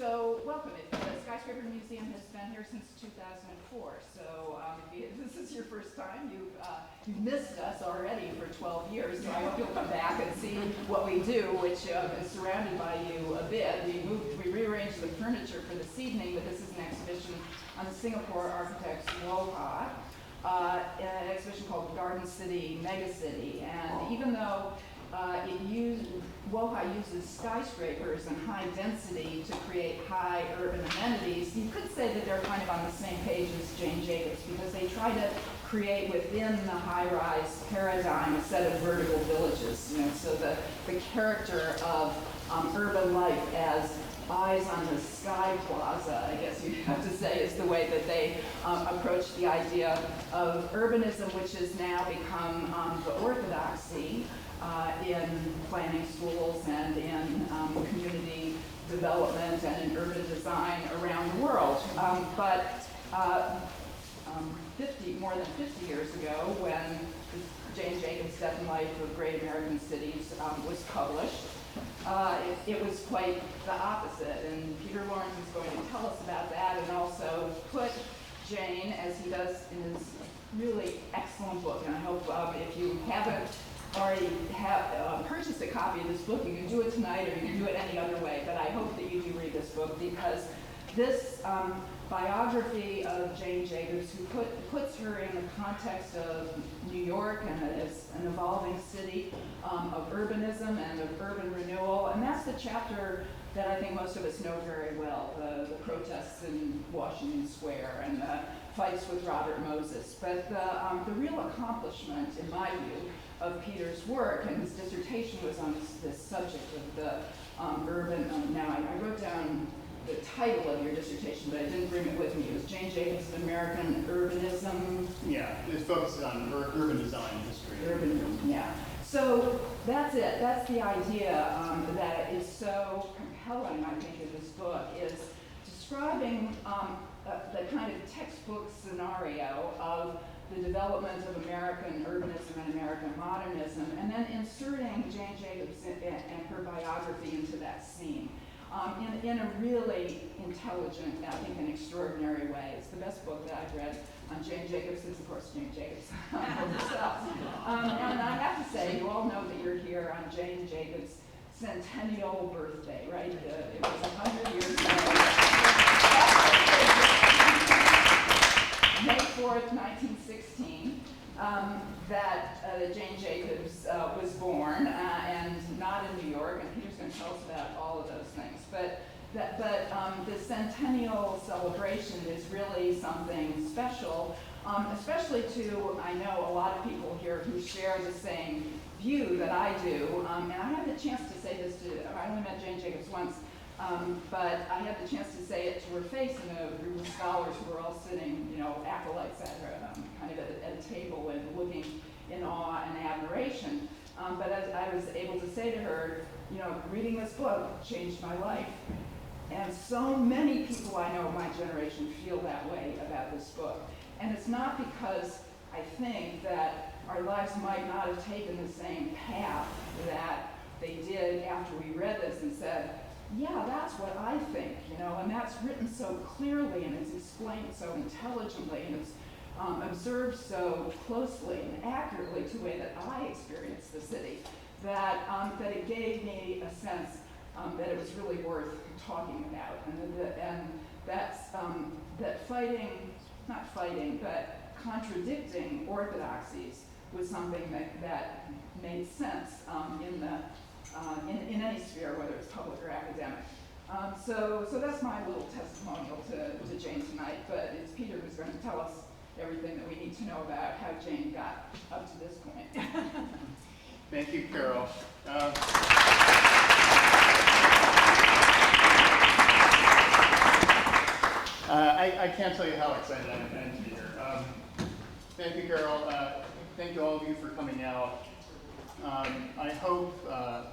So welcome. The Skyscraper Museum has been here since 2004. So if this is your first time, you've missed us already for 12 years. So I hope you'll come back and see what we do, which is surrounded by you a bit. We rearranged the furniture for this evening, but this is an exhibition on the Singapore architect Woha, an exhibition called Garden City, Megacity. And even though Woha uses skyscrapers and high density to create high urban amenities, you could say that they're kind of on the same page as Jane Jacobs, because they try to create within the high-rise paradigm a set of vertical villages. So the character of urban life as eyes on the sky plaza, I guess you have to say, is the way that they approach the idea of urbanism, which has now become the orthodoxy in planning schools and in community development and in urban design around the world. But more than 50 years ago, when Jane Jacobs' Death and Life of Great American Cities was published, it was quite the opposite. And Peter Laurence is going to tell us about that, and also put Jane, as he does in his really excellent book. And I hope if you haven't already purchased a copy of this book, you can do it tonight or you can do it any other way, but I hope that you do read this book, because this biography of Jane Jacobs, who puts her in the context of New York and as an evolving city, of urbanism and of urban renewal, and that's the chapter that I think most of us know very well, the protests in Washington Square and the fights with Robert Moses. But the real accomplishment, in my view, of Peter's work, and his dissertation was on this subject of the urban, now I wrote down the title of your dissertation, but I didn't bring it with me. It was Jane Jacobs' American Urbanism. Yeah, it focuses on urban design history. Urban, yeah. So that's it. That's the idea that is so compelling, I think, in this book, is describing the kind of textbook scenario of the development of American urbanism and American modernism, and then inserting Jane Jacobs and her biography into that scene in a really intelligent, I think, and extraordinary way. It's the best book that I've read on Jane Jacobs since, of course, Jane Jacobs herself. And I have to say, you all know that you're here on Jane Jacobs' centennial birthday, right? It was 100 years ago. May 4th, 1916, that Jane Jacobs was born, and not in New York, and Peter's going to tell us about all of those things. But the centennial celebration is really something special, especially to, I know, a lot of people here who share the same view that I do. And I had the chance to say this I only met Jane Jacobs once, but I had the chance to say it to her face in a group of scholars who were all sitting, acolytes at her, kind of at a table and looking in awe and admiration. But as I was able to say to her, reading this book changed my life. And so many people I know of my generation feel that way about this book. And it's not because I think that our lives might not have taken the same path that they did after we read this and said, yeah, that's what I think, and that's written so clearly, and it's explained so intelligently, and it's observed so closely and accurately to the way that I experienced the city, that it gave me a sense that it was really worth talking about, and that's that contradicting orthodoxies was something that made sense in any sphere, whether it's public or academic. So that's my little testimonial to Jane tonight, but it's Peter who's going to tell us everything that we need to know about how Jane got up to this point. Thank you, Carol. I can't tell you how excited I am to be here. Thank you, Carol. Thank you all of you for coming out. I hope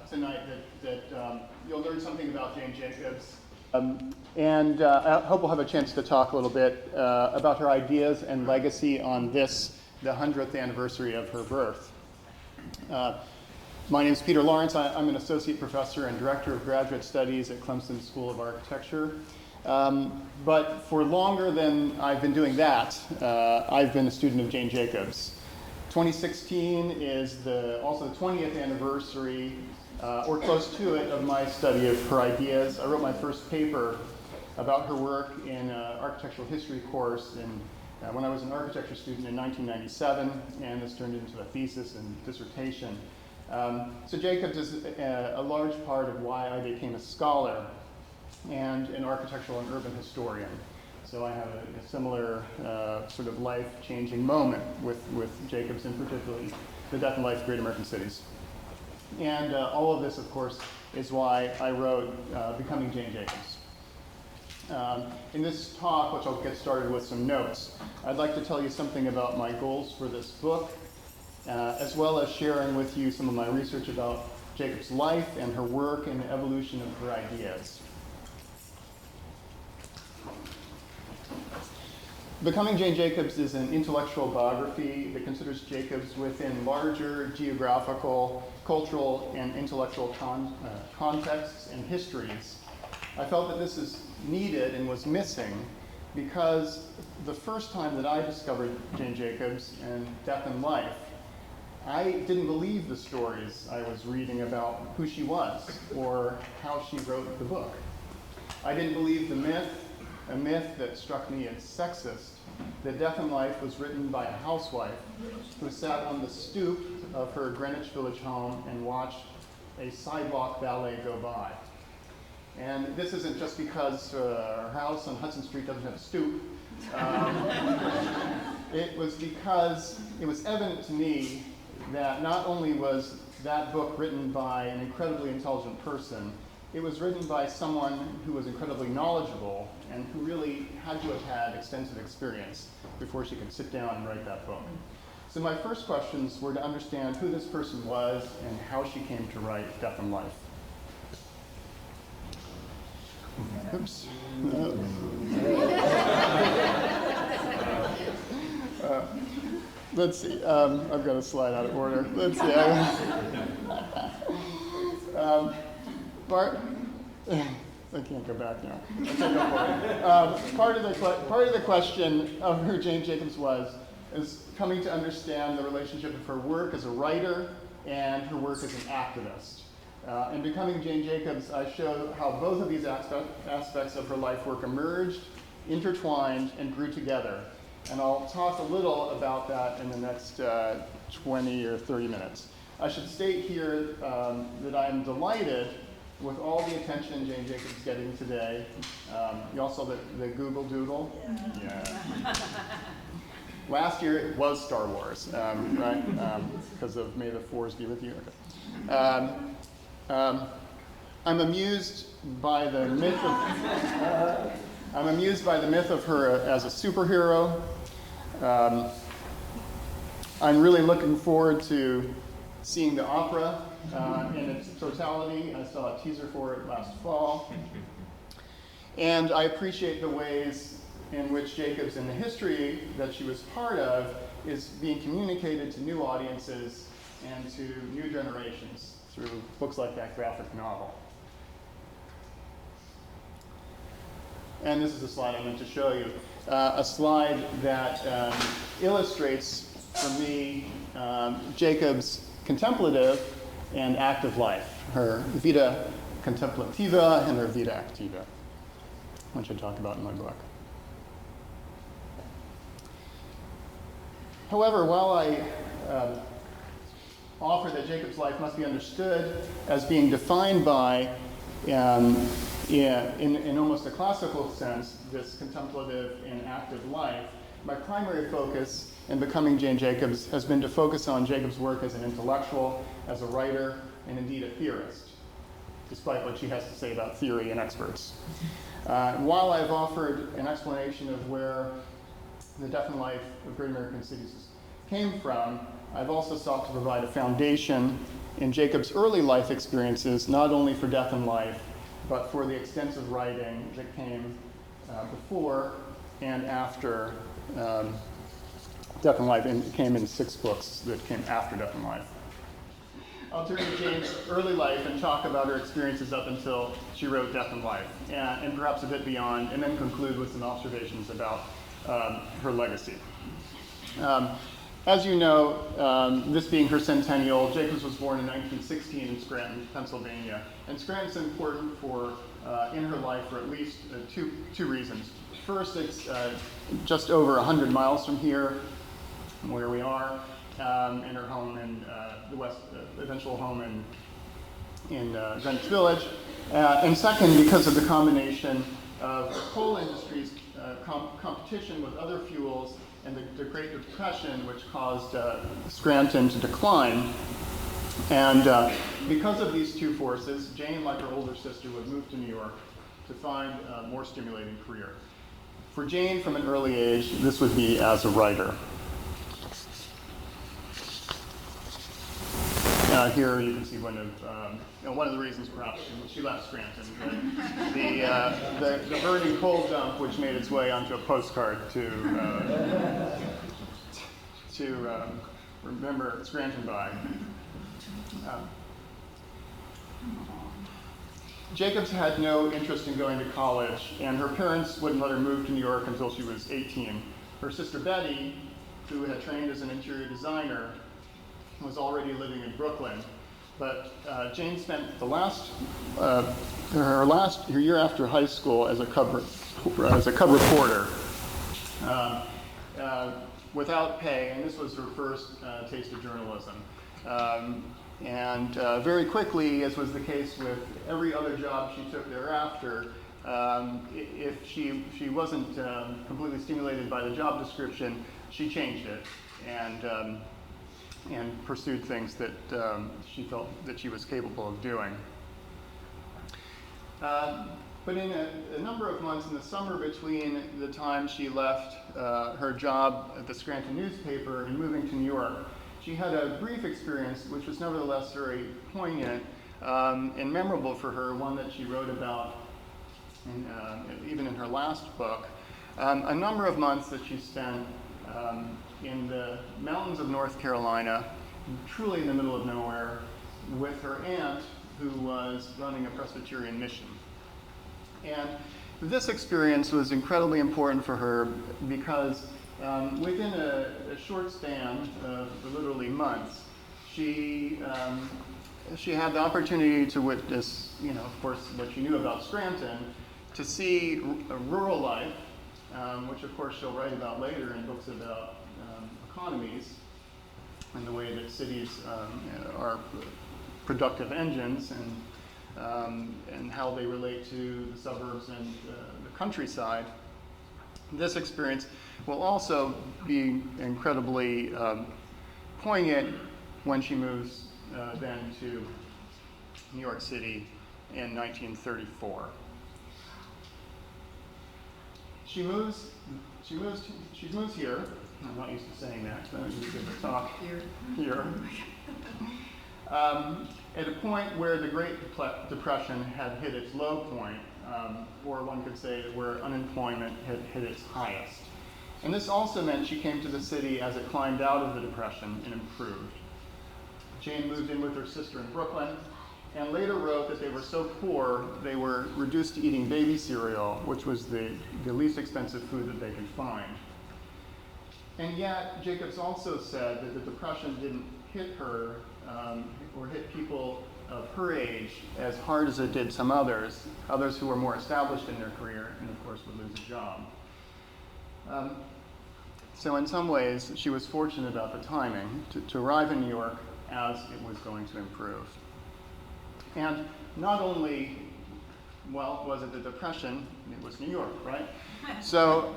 tonight that you'll learn something about Jane Jacobs. And I hope we'll have a chance to talk a little bit about her ideas and legacy on the 100th anniversary of her birth. My name is Peter Laurence. I'm an associate professor and director of graduate studies at Clemson School of Architecture. But for longer than I've been doing that, I've been a student of Jane Jacobs. 2016 is also the 20th anniversary, or close to it, of my study of her ideas. I wrote my first paper about her work in an architectural history course when I was an architecture student in 1997, and this turned into a thesis and dissertation. So Jacobs is a large part of why I became a scholar and an architectural and urban historian. So I have a similar sort of life-changing moment with Jacobs, and particularly the death and life of great American cities. And all of this, of course, is why I wrote Becoming Jane Jacobs. In this talk, which I'll get started with some notes, I'd like to tell you something about my goals for this book, as well as sharing with you some of my research about Jacobs' life and her work and the evolution of her ideas. Becoming Jane Jacobs is an intellectual biography that considers Jacobs within larger geographical, cultural, and intellectual contexts and histories. I felt that this is needed and was missing because the first time that I discovered Jane Jacobs and Death and Life, I didn't believe the stories I was reading about who she was or how she wrote the book. I didn't believe the myth, a myth that struck me as sexist, that Death and Life was written by a housewife who sat on the stoop of her Greenwich Village home and watched a sidewalk ballet go by. And this isn't just because our house on Hudson Street doesn't have a stoop. It was because it was evident to me that not only was that book written by an incredibly intelligent person, it was written by someone who was incredibly knowledgeable and who really had to have had extensive experience before she could sit down and write that book. So my first questions were to understand who this person was and how she came to write Death and Life. Oops. Let's see. I've got a slide out of order. Let's see. I can't go back now. Part of the question of who Jane Jacobs is coming to understand the relationship of her work as a writer and her work as an activist. In Becoming Jane Jacobs, I show how both of these aspects of her life work emerged, intertwined, and grew together. And I'll talk a little about that in the next 20 or 30 minutes. I should state here that I'm delighted with all the attention Jane Jacobs is getting today. You all saw the Google Doodle? Yeah. Last year it was Star Wars, right? Because of May the Force be with you. Okay. I'm amused by the myth of her as a superhero. I'm really looking forward to seeing the opera in its totality. I saw a teaser for it last fall. And I appreciate the ways in which Jacobs, in the history that she was part of, is being communicated to new audiences and to new generations through books like that graphic novel. And this is a slide I meant to show you. A slide that illustrates, for me, Jacobs' contemplative and active life, her vita contemplativa and her vita activa, which I talk about in my book. However, while I offer that Jacobs' life must be understood as being defined by, in almost a classical sense, this contemplative and active life, my primary focus in Becoming Jane Jacobs has been to focus on Jacobs' work as an intellectual, as a writer, and indeed a theorist, despite what she has to say about theory and experts. While I've offered an explanation of where the Death and Life of Great American Cities came from, I've also sought to provide a foundation in Jacobs' early life experiences, not only for Death and Life, but for the extensive writing that came before and after Death and Life, and came in 6 books that came after Death and Life. I'll turn to Jane's early life and talk about her experiences up until she wrote Death and Life, and perhaps a bit beyond, and then conclude with some observations about her legacy. As you know, this being her centennial, Jacobs was born in 1916 in Scranton, Pennsylvania. And Scranton's important in her life for at least two reasons. First, it's just over 100 miles from here, where we are, in her home in the west, eventual home in Greenwich Village. And second, because of the combination of the coal industry's competition with other fuels and the Great Depression, which caused Scranton to decline. And because of these two forces, Jane, like her older sister, would move to New York to find a more stimulating career. For Jane, from an early age, this would be as a writer. Here you can see one of the reasons perhaps she left Scranton. The burning coal dump, which made its way onto a postcard to remember Scranton by. Jacobs had no interest in going to college, and her parents wouldn't let her move to New York until she was 18. Her sister Betty, who had trained as an interior designer, was already living in Brooklyn, but Jane spent her year after high school as a cub reporter without pay, and this was her first taste of journalism. And very quickly, as was the case with every other job she took thereafter, if she wasn't completely stimulated by the job description, she changed it and pursued things that she felt that she was capable of doing. But in a number of months in the summer between the time she left her job at the Scranton newspaper and moving to New York, she had a brief experience which was nevertheless very poignant and memorable for her, one that she wrote about even in her last book. A number of months that she spent in the mountains of North Carolina, truly in the middle of nowhere, with her aunt, who was running a Presbyterian mission. And this experience was incredibly important for her because within a short span of literally months, she had the opportunity to witness, of course, what she knew about Scranton, to see rural life, which of course she'll write about later in books about economies and the way that cities are productive engines and how they relate to the suburbs and the countryside. This experience will also be incredibly poignant when she moves then to New York City in 1934. She moves here. I'm not used to saying that, so I'm used to give a talk here. At a point where the Great Depression had hit its low point, or one could say where unemployment had hit its highest. And this also meant she came to the city as it climbed out of the Depression and improved. Jane moved in with her sister in Brooklyn, and later wrote that they were so poor they were reduced to eating baby cereal, which was the least expensive food that they could find. And yet, Jacobs also said that the Depression didn't hit her or hit people of her age as hard as it did some others who were more established in their career and of course would lose a job. So in some ways, she was fortunate about the timing to arrive in New York as it was going to improve. And not only, was it the Depression, it was New York, right? So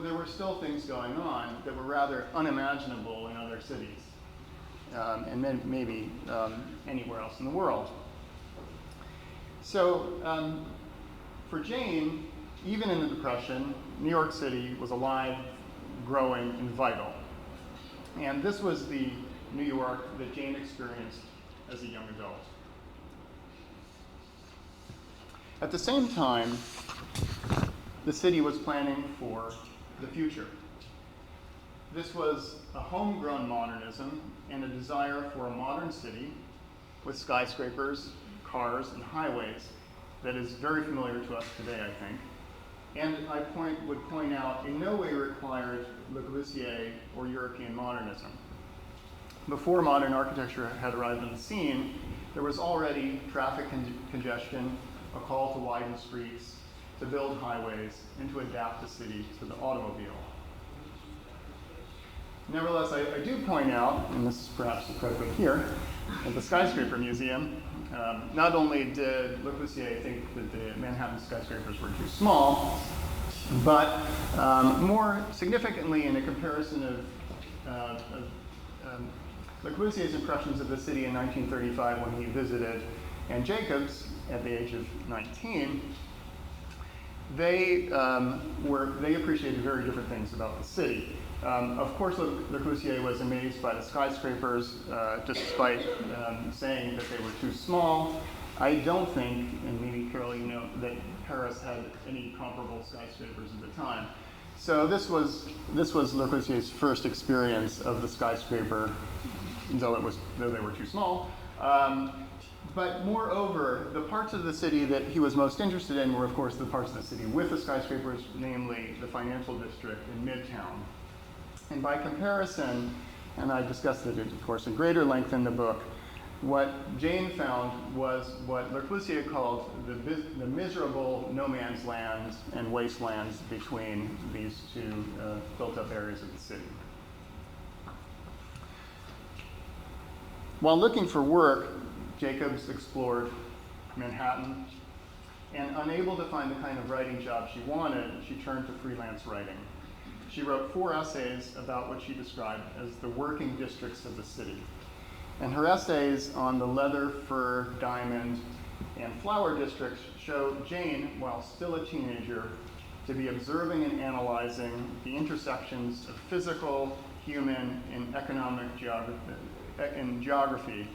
there were still things going on that were rather unimaginable in other cities, and then maybe anywhere else in the world. So for Jane, even in the Depression, New York City was alive, growing, and vital. And this was the New York that Jane experienced as a young adult. At the same time, the city was planning for the future. This was a homegrown modernism and a desire for a modern city with skyscrapers, cars, and highways that is very familiar to us today, I think. And I would point out in no way required Le Corbusier or European modernism. Before modern architecture had arrived on the scene, there was already traffic congestion, a call to widen streets, to build highways, and to adapt the city to the automobile. Nevertheless, I do point out, and this is perhaps appropriate here, at the Skyscraper Museum, not only did Le Corbusier think that the Manhattan skyscrapers were too small, but more significantly in a comparison of Le Corbusier's impressions of the city in 1935 when he visited Anne Jacobs at the age of 19, they appreciated very different things about the city. Of course, Le Corbusier was amazed by the skyscrapers, despite saying that they were too small. I don't think, and maybe Carol, you know, that Paris had any comparable skyscrapers at the time. So this was Le Corbusier's first experience of the skyscraper, though they were too small. But moreover, the parts of the city that he was most interested in were, of course, the parts of the city with the skyscrapers, namely the financial district in Midtown. And by comparison, and I discussed it, of course, in greater length in the book, what Jane found was what Le Corbusier called the miserable no man's lands and wastelands between these two built-up areas of the city. While looking for work, Jacobs explored Manhattan, and unable to find the kind of writing job she wanted, she turned to freelance writing. She wrote 4 essays about what she described as the working districts of the city. And her essays on the leather, fur, diamond, and flower districts show Jane, while still a teenager, to be observing and analyzing the intersections of physical, human, and economic geography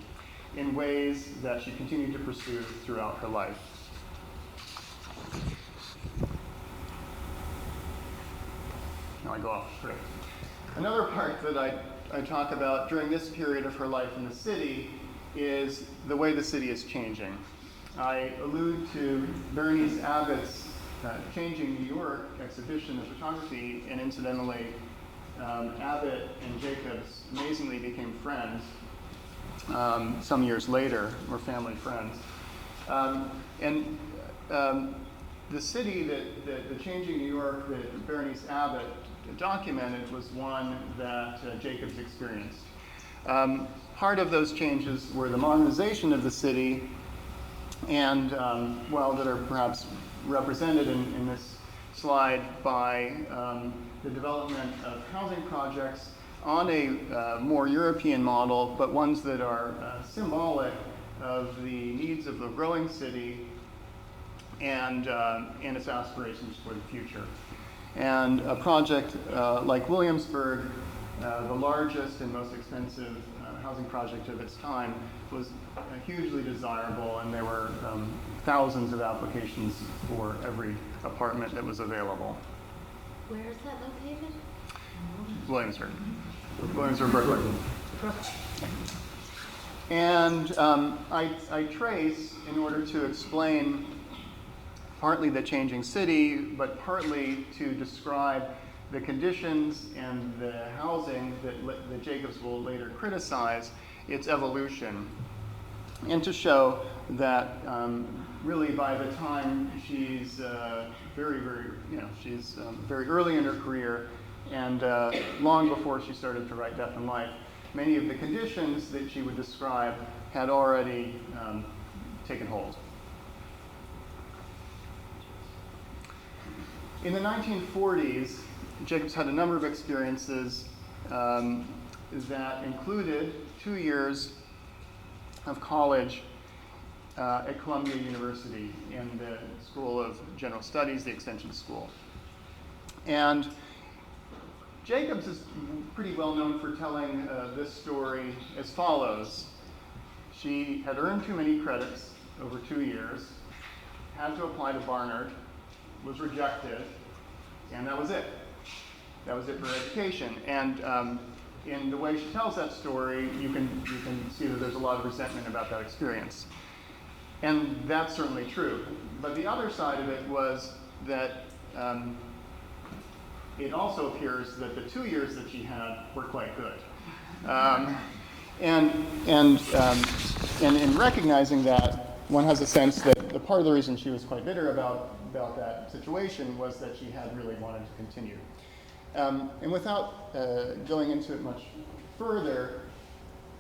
in ways that she continued to pursue throughout her life. Now I go off script. Another part that I talk about during this period of her life in the city is the way the city is changing. I allude to Berenice Abbott's Changing New York exhibition of photography, and incidentally, Abbott and Jacobs amazingly became friends some years later, or family friends. The city the Changing New York that Berenice Abbott documented was one that Jacobs experienced. Part of those changes were the modernization of the city, and that are perhaps represented in this slide by the development of housing projects on a more European model, but ones that are symbolic of the needs of the growing city and its aspirations for the future. And a project like Williamsburg, the largest and most expensive housing project of its time, was hugely desirable, and there were thousands of applications for every apartment that was available. Where is that located? Williamsburg, Brooklyn. And I trace, in order to explain partly the changing city, but partly to describe the conditions and the housing that Jacobs will later criticize, its evolution, and to show that really by the time she's very early in her career, and long before she started to write Death and Life, many of the conditions that she would describe had already taken hold. In the 1940s, Jacobs had a number of experiences that included 2 years of college at Columbia University in the School of General Studies, the Extension School. And Jacobs is pretty well known for telling this story as follows. She had earned too many credits over 2 years, had to apply to Barnard, was rejected, and that was it. That was it for her education. And in the way she tells that story, you can see that there's a lot of resentment about that experience. And that's certainly true. But the other side of it was that it also appears that the 2 years that she had were quite good. And in recognizing that, one has a sense that the part of the reason she was quite bitter about that situation was that she had really wanted to continue. And without going into it much further,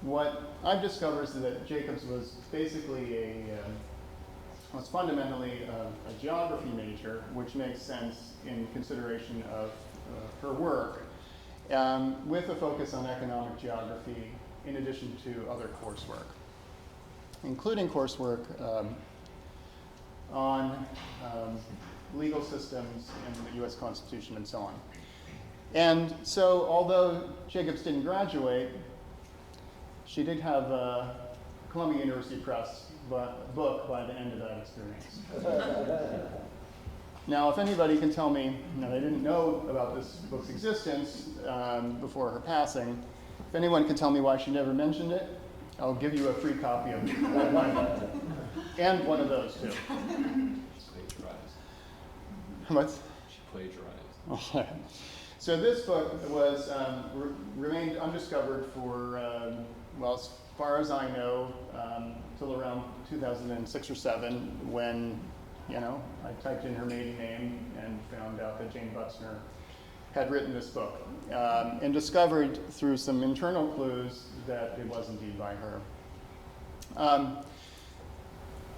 what I've discovered is that Jacobs was basically was fundamentally a geography major, which makes sense in consideration of her work, with a focus on economic geography in addition to other coursework, including coursework on legal systems and the US Constitution and so on. And so although Jacobs didn't graduate, she did have a Columbia University Press book by the end of that experience. Now, if anybody can tell me, they didn't know about this book's existence before her passing, if anyone can tell me why she never mentioned it, I'll give you a free copy of it. And one of those, too. What? She plagiarized. So this book was remained undiscovered for, as far as I know, till around 2006 or 7, when, I typed in her maiden name and found out that Jane Butzner had written this book, and discovered through some internal clues that it was indeed by her.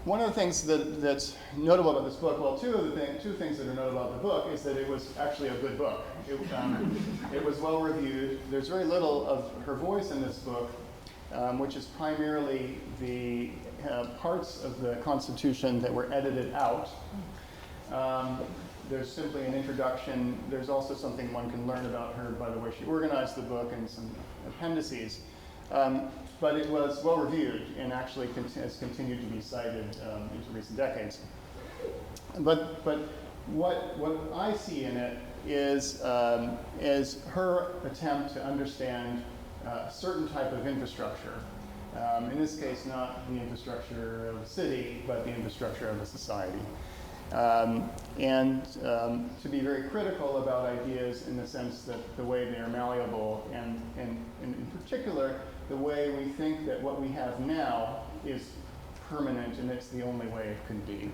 One of the things that's notable about this book, two things that are notable about the book is that it was actually a good book. It was well reviewed. There's very little of her voice in this book, which is primarily the parts of the Constitution that were edited out. There's simply an introduction. There's also something one can learn about her by the way she organized the book and some appendices. But it was well reviewed and actually has continued to be cited into recent decades. But what I see in it is her attempt to understand a certain type of infrastructure. In this case, not the infrastructure of a city, but the infrastructure of a society. And to be very critical about ideas in the sense that the way they are malleable, and in particular, the way we think that what we have now is permanent and it's the only way it can be.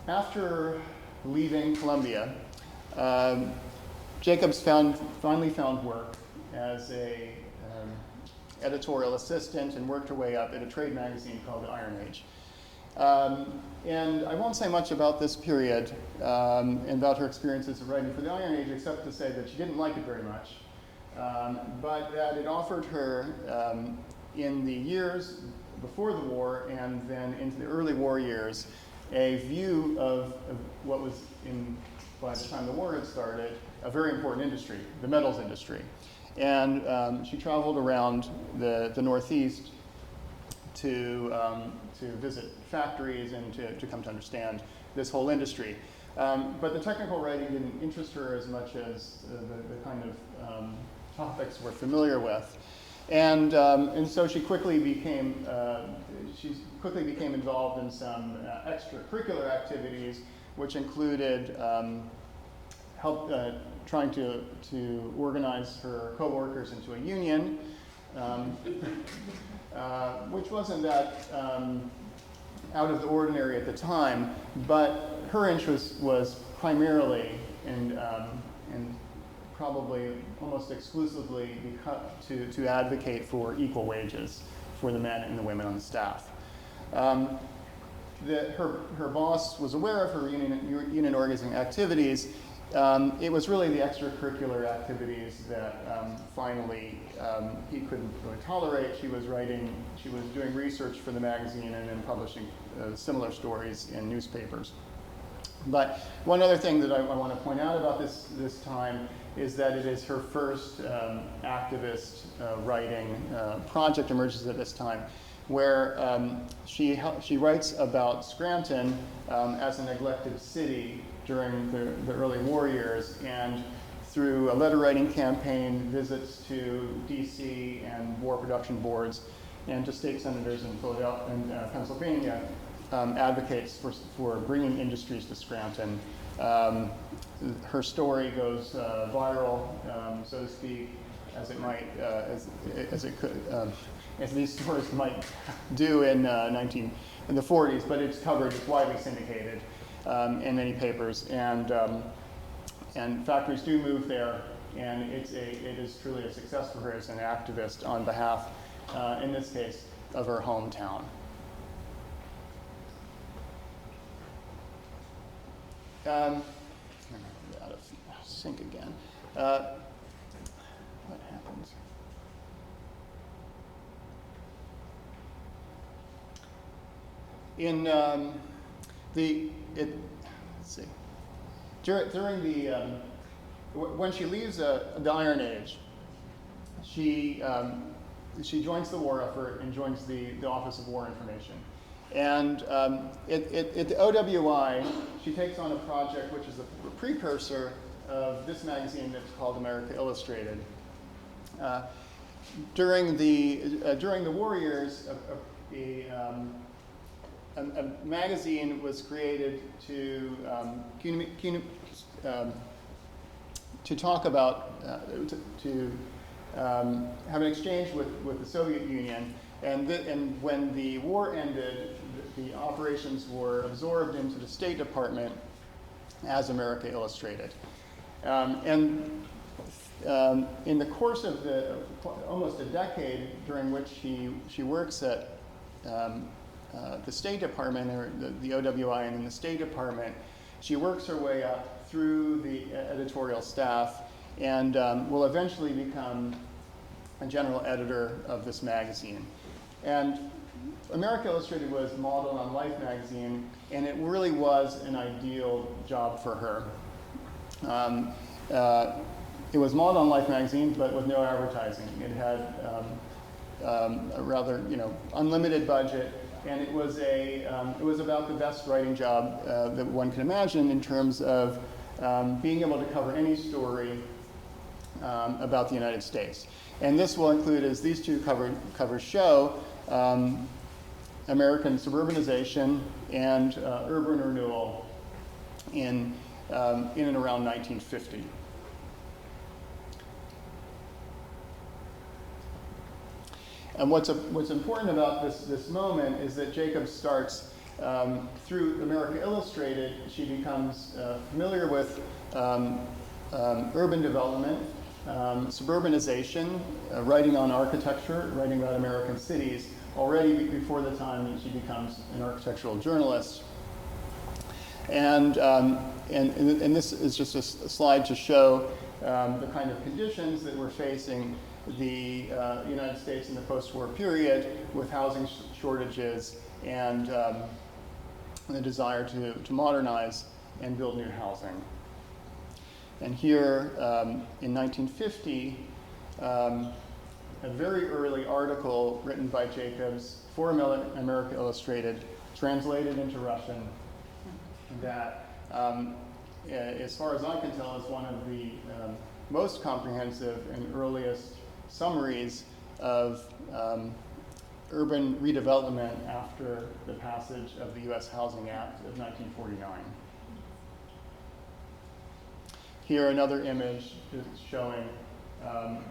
After leaving Columbia, Jacobs finally found work as a editorial assistant and worked her way up at a trade magazine called The Iron Age. And I won't say much about this period and about her experiences of writing for The Iron Age, except to say that she didn't like it very much, but that it offered her, in the years before the war and then into the early war years, a view of what was, by the time the war had started, a very important industry, the metals industry. And she traveled around the Northeast to visit factories and to come to understand this whole industry. But the technical writing didn't interest her as much as the kind of topics we're familiar with. And so she quickly became involved in some extracurricular activities, which included trying to organize her coworkers into a union, which wasn't that out of the ordinary at the time, but her interest was primarily and probably almost exclusively to advocate for equal wages for the men and the women on the staff. Her boss was aware of her union organizing activities. It was really the extracurricular activities that finally he couldn't really tolerate. She was doing research for the magazine and then publishing similar stories in newspapers. But one other thing that I want to point out about this time is that it is her first activist writing project emerges at this time, where she writes about Scranton as a neglected city during the early war years, and through a letter writing campaign, visits to DC and war production boards, and to state senators in Philadelphia and Pennsylvania, advocates for bringing industries to Scranton. Her story goes viral, so to speak, as it might, as it could, as these stories might do in the 40s, but it's covered, it's widely syndicated in many papers, and factories do move there, and it is truly a success for her as an activist on behalf, in this case, of her hometown. Out of sync again. What happens? In let's see. During the when she leaves the Iron Age, she joins the war effort and joins the Office of War Information. And at the OWI, she takes on a project which is a precursor of this magazine that's called America Illustrated. During the war years, a magazine was created to talk about to have an exchange with the Soviet Union, and when the war ended, the operations were absorbed into the State Department as America Illustrated. In the course of almost a decade during which she works at the State Department, or the OWI and in the State Department, she works her way up through the editorial staff and will eventually become a general editor of this magazine. And America Illustrated was modeled on Life magazine, and it really was an ideal job for her. It was modeled on Life magazine, but with no advertising. It had a rather, unlimited budget, and it was about the best writing job that one can imagine in terms of being able to cover any story about the United States. And this will include, as these two covers show, American suburbanization and urban renewal in and around 1950. And what's important about this moment is that Jacob starts through America Illustrated. She becomes familiar with urban development, suburbanization, writing on architecture, writing about American cities, already before the time that she becomes an architectural journalist. And this is just a slide to show the kind of conditions that we're facing the United States in the post-war period, with housing shortages and the desire to modernize and build new housing. And here in 1950, a very early article written by Jacobs for America Illustrated, translated into Russian, that, as far as I can tell, is one of the most comprehensive and earliest summaries of urban redevelopment after the passage of the U.S. Housing Act of 1949. Here, another image is showing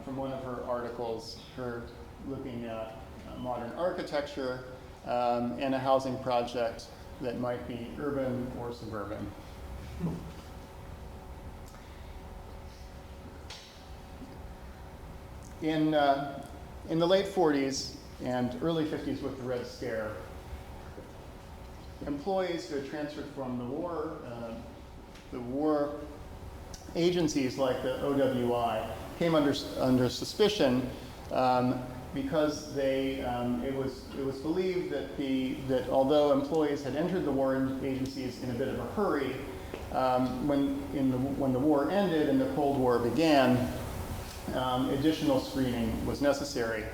from one of her articles, her looking at modern architecture and a housing project that might be urban or suburban. In the late 40s and early 50s with the Red Scare, employees who had transferred from the war agencies like the OWI came under suspicion because it was believed that although employees had entered the war agencies in a bit of a hurry, when the war ended and the Cold War began, additional screening was necessary.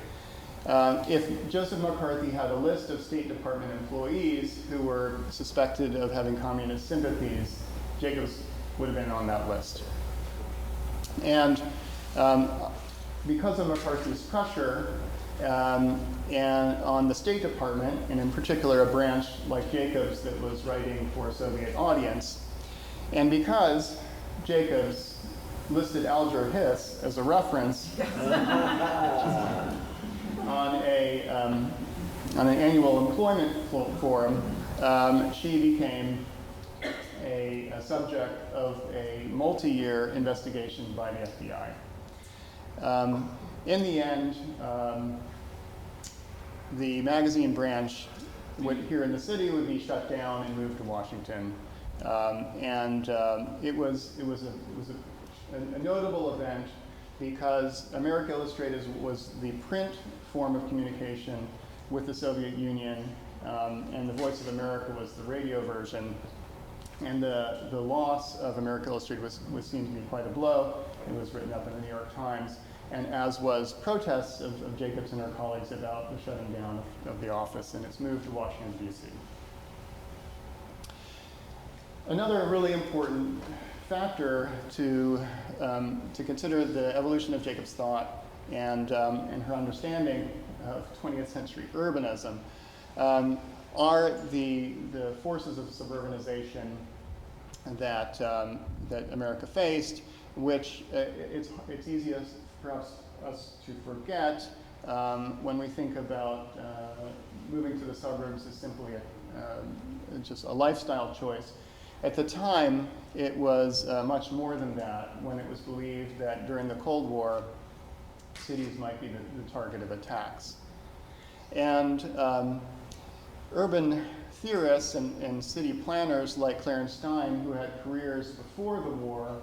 If Joseph McCarthy had a list of State Department employees who were suspected of having communist sympathies, Jacobs would have been on that list. And because of McCarthy's pressure and on the State Department, and in particular a branch like Jacobs that was writing for a Soviet audience, and because Jacobs listed Alger Hiss as a reference on an annual employment forum, she became a subject of a multi-year investigation by the FBI. In the end, the magazine branch here in the city would be shut down and moved to Washington. It was a notable event because America Illustrated was the print form of communication with the Soviet Union, and the Voice of America was the radio version. And the loss of America Illustrated was seen to be quite a blow. It was written up in the New York Times, and as was protests of Jacobs and her colleagues about the shutting down of the office and its move to Washington, D.C. Another really important factor to consider the evolution of Jacobs' thought and her understanding of 20th century urbanism are the forces of suburbanization that America faced, which it's easiest perhaps us to forget when we think about moving to the suburbs as simply just a lifestyle choice. At the time, it was much more than that when it was believed that during the Cold War, cities might be the target of attacks. And urban theorists and city planners like Clarence Stein, who had careers before the war,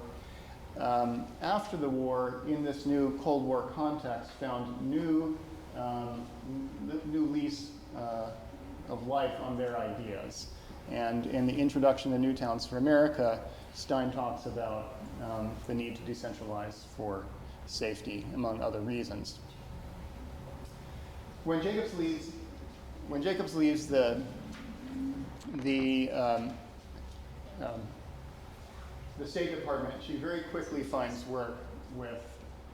after the war, in this new Cold War context, found new lease of life on their ideas. And in the introduction to New Towns for America, Stein talks about the need to decentralize for safety, among other reasons. When Jacobs leaves the State Department, she very quickly finds work with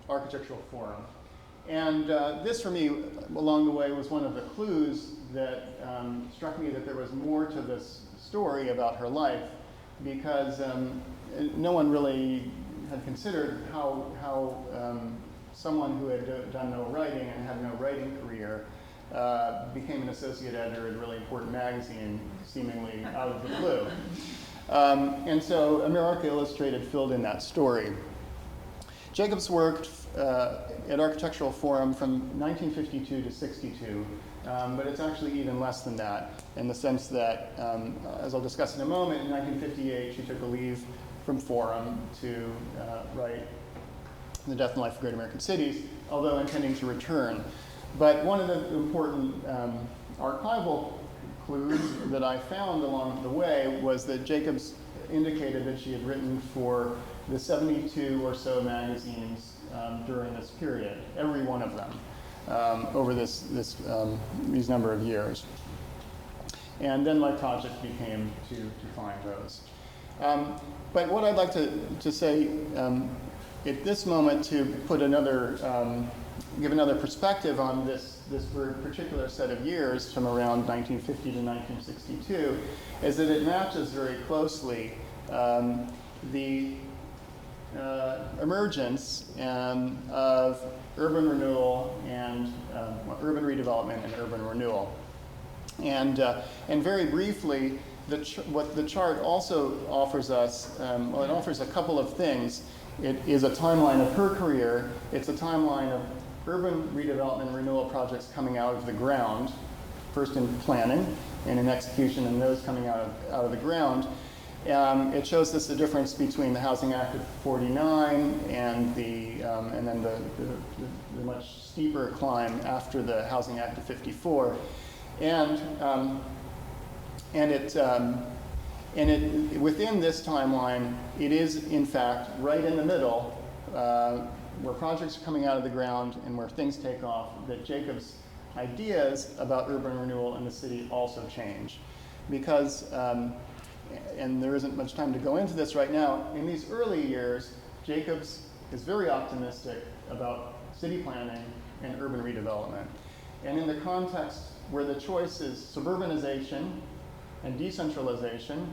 Architectural Forum. And this, for me, along the way, was one of the clues that struck me that there was more to this story about her life, because no one really had considered how someone who had done no writing and had no writing career became an associate editor at a really important magazine, seemingly out of the blue. And so America Illustrated filled in that story. Jacobs worked at Architectural Forum from 1952 to 62, but it's actually even less than that, in the sense that, as I'll discuss in a moment, in 1958 she took a leave from Forum to write The Death and Life of Great American Cities, although intending to return. But one of the important archival clues that I found along the way was that Jacobs indicated that she had written for the 72 or so magazines during this period, every one of them, over these number of years. And then my project became to find those. But what I'd like to say at this moment, to put give another perspective on this particular set of years from around 1950 to 1962, is that it matches very closely the emergence of urban renewal and urban redevelopment and urban renewal. And very briefly, what the chart also offers us, well, it offers a couple of things. It is a timeline of her career. It's a timeline of urban redevelopment and renewal projects coming out of the ground, first in planning and in execution, and those coming out of the ground. It shows us the difference between the Housing Act of '49 and then the much steeper climb after the Housing Act of '54, within this timeline, it is in fact right in the middle, where projects are coming out of the ground and where things take off, that Jacobs' ideas about urban renewal in the city also change, because and there isn't much time to go into this right now, in these early years, Jacobs is very optimistic about city planning and urban redevelopment. And in the context where the choice is suburbanization and decentralization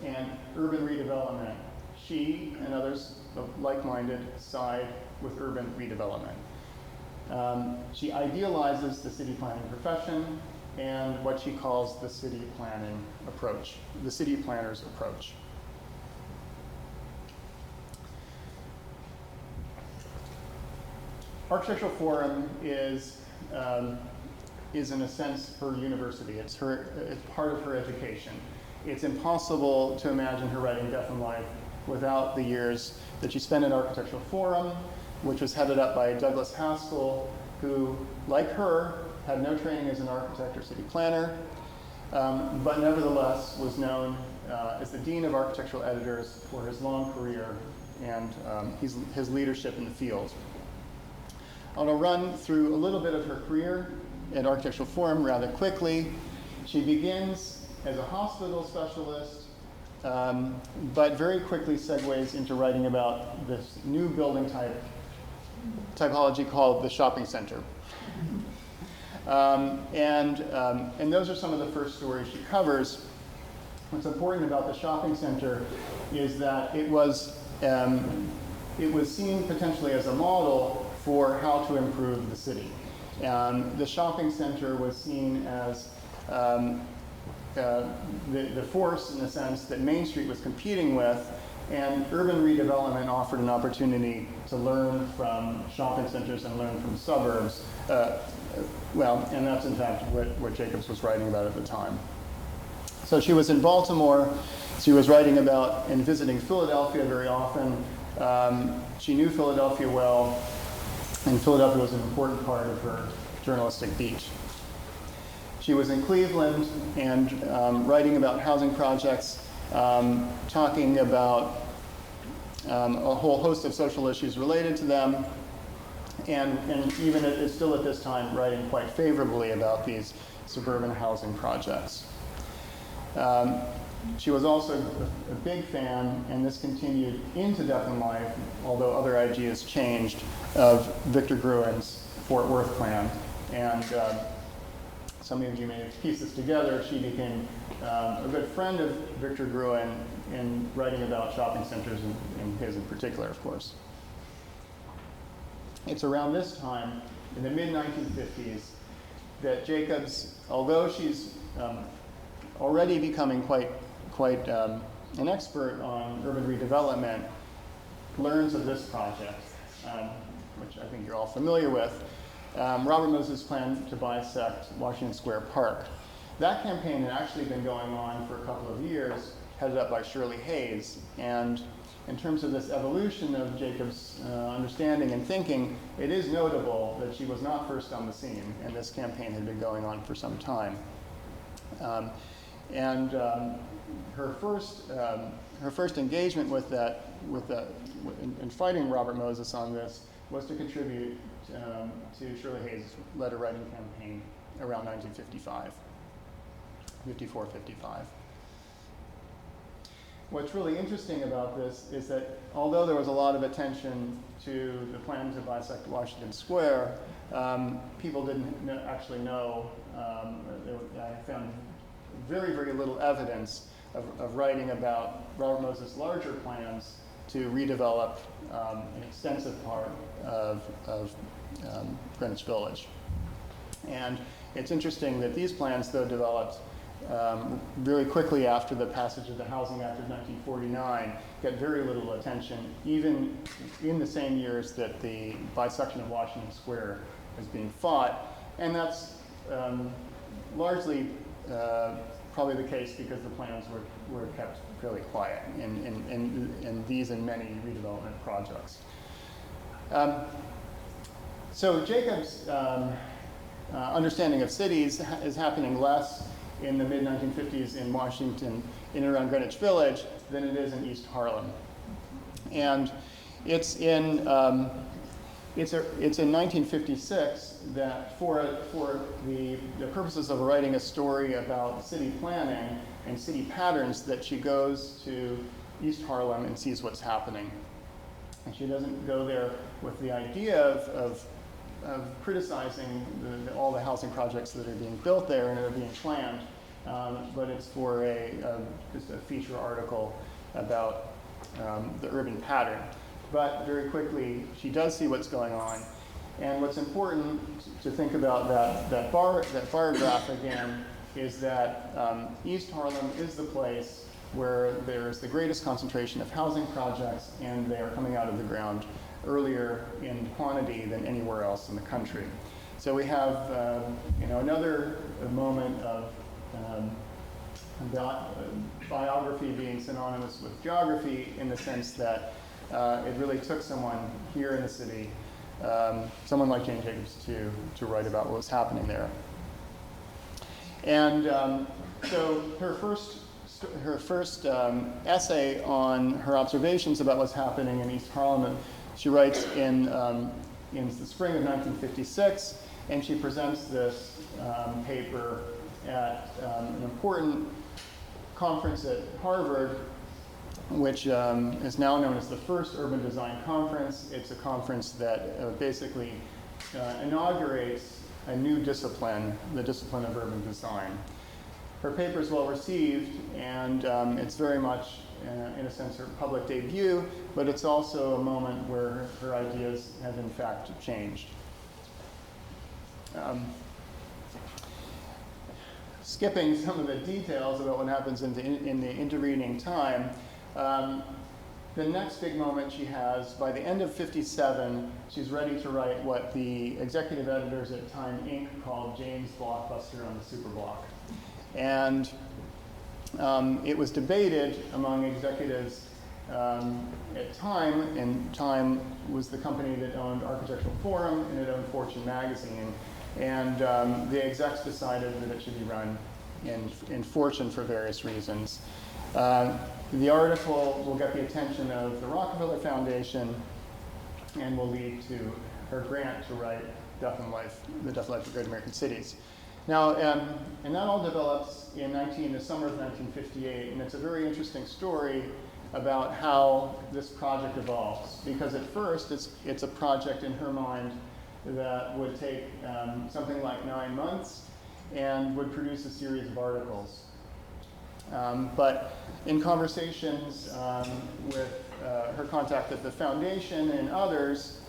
and urban redevelopment, she and others like-minded side with urban redevelopment. She idealizes the city planning profession and what she calls the city planning approach, the city planner's approach. Architectural Forum is in a sense her university. It's part of her education. It's impossible to imagine her writing Death and Life without the years that she spent at Architectural Forum, which was headed up by Douglas Haskell, who, like her, had no training as an architect or city planner, but nevertheless was known as the Dean of Architectural Editors for his long career and his leadership in the field. I want to run through a little bit of her career at Architectural Forum rather quickly. She begins as a hospital specialist, but very quickly segues into writing about this new building typology called the shopping center. And those are some of the first stories she covers. What's important about the shopping center is that it was seen potentially as a model for how to improve the city. The shopping center was seen as the force, in the sense that Main Street was competing with, and urban redevelopment offered an opportunity to learn from shopping centers and learn from suburbs. And that's in fact what Jacobs was writing about at the time. So she was in Baltimore. She was writing about and visiting Philadelphia very often. She knew Philadelphia well, and Philadelphia was an important part of her journalistic beat. She was in Cleveland and writing about housing projects, talking about a whole host of social issues related to them, and even still at this time writing quite favorably about these suburban housing projects. She was also a big fan, and this continued into Death and Life, although other ideas changed, of Victor Gruen's Fort Worth plan. And some of you may have pieced this together. She became a good friend of Victor Gruen in writing about shopping centers, and his in particular, of course. It's around this time, in the mid-1950s, that Jacobs, although she's already becoming quite an expert on urban redevelopment, learns of this project, which I think you're all familiar with, Robert Moses' plan to bisect Washington Square Park. That campaign had actually been going on for a couple of years, headed up by Shirley Hayes. And in terms of this evolution of Jacobs' understanding and thinking, it is notable that she was not first on the scene, and this campaign had been going on for some time. Her first engagement in fighting Robert Moses on this was to contribute to Shirley Hayes' letter writing campaign around 1955, 54-55. What's really interesting about this is that although there was a lot of attention to the plan to bisect Washington Square, people didn't actually know. I found very, very little evidence of writing about Robert Moses' larger plans to redevelop an extensive part of Greenwich Village. And it's interesting that these plans, though developed very quickly after the passage of the Housing Act of 1949, get very little attention, even in the same years that the bisection of Washington Square is being fought. And that's largely probably the case because the plans were kept fairly quiet in these and many redevelopment projects. So Jacobs' understanding of cities is happening less in the mid-1950s in Washington, in and around Greenwich Village, than it is in East Harlem. And it's in it's in 1956 that for the purposes of writing a story about city planning and city patterns that she goes to East Harlem and sees what's happening. And she doesn't go there with the idea of criticizing all the housing projects that are being built there and are being planned, but it's for just a feature article about the urban pattern. But very quickly, she does see what's going on. And what's important to think about that bar graph again is that East Harlem is the place where there's the greatest concentration of housing projects, and they are coming out of the ground earlier in quantity than anywhere else in the country. So we have another moment of biography being synonymous with geography, in the sense that it really took someone here in the city, someone like Jane Jacobs, to write about what was happening there. And so her first essay on her observations about what's happening in East Harlem, she writes in the spring of 1956, and she presents this paper at an important conference at Harvard, which is now known as the First Urban Design Conference. It's a conference that basically inaugurates a new discipline, the discipline of urban design. Her paper is well received, and it's very much, in a sense, her public debut, but it's also a moment where her ideas have in fact changed. Skipping some of the details about what happens in the intervening time, the next big moment she has, by the end of '57, she's ready to write what the executive editors at Time Inc. called Jane's Blockbuster on the Superblock. And it was debated among executives at Time, and Time was the company that owned Architectural Forum, and it owned Fortune magazine. And the execs decided that it should be run in Fortune for various reasons. The article will get the attention of the Rockefeller Foundation and will lead to her grant to write The Death and Life of Great American Cities. Now, and that all develops in the summer of 1958, and it's a very interesting story about how this project evolves. Because at first, it's a project in her mind that would take something like 9 months and would produce a series of articles. But in conversations with her contact at the foundation and others,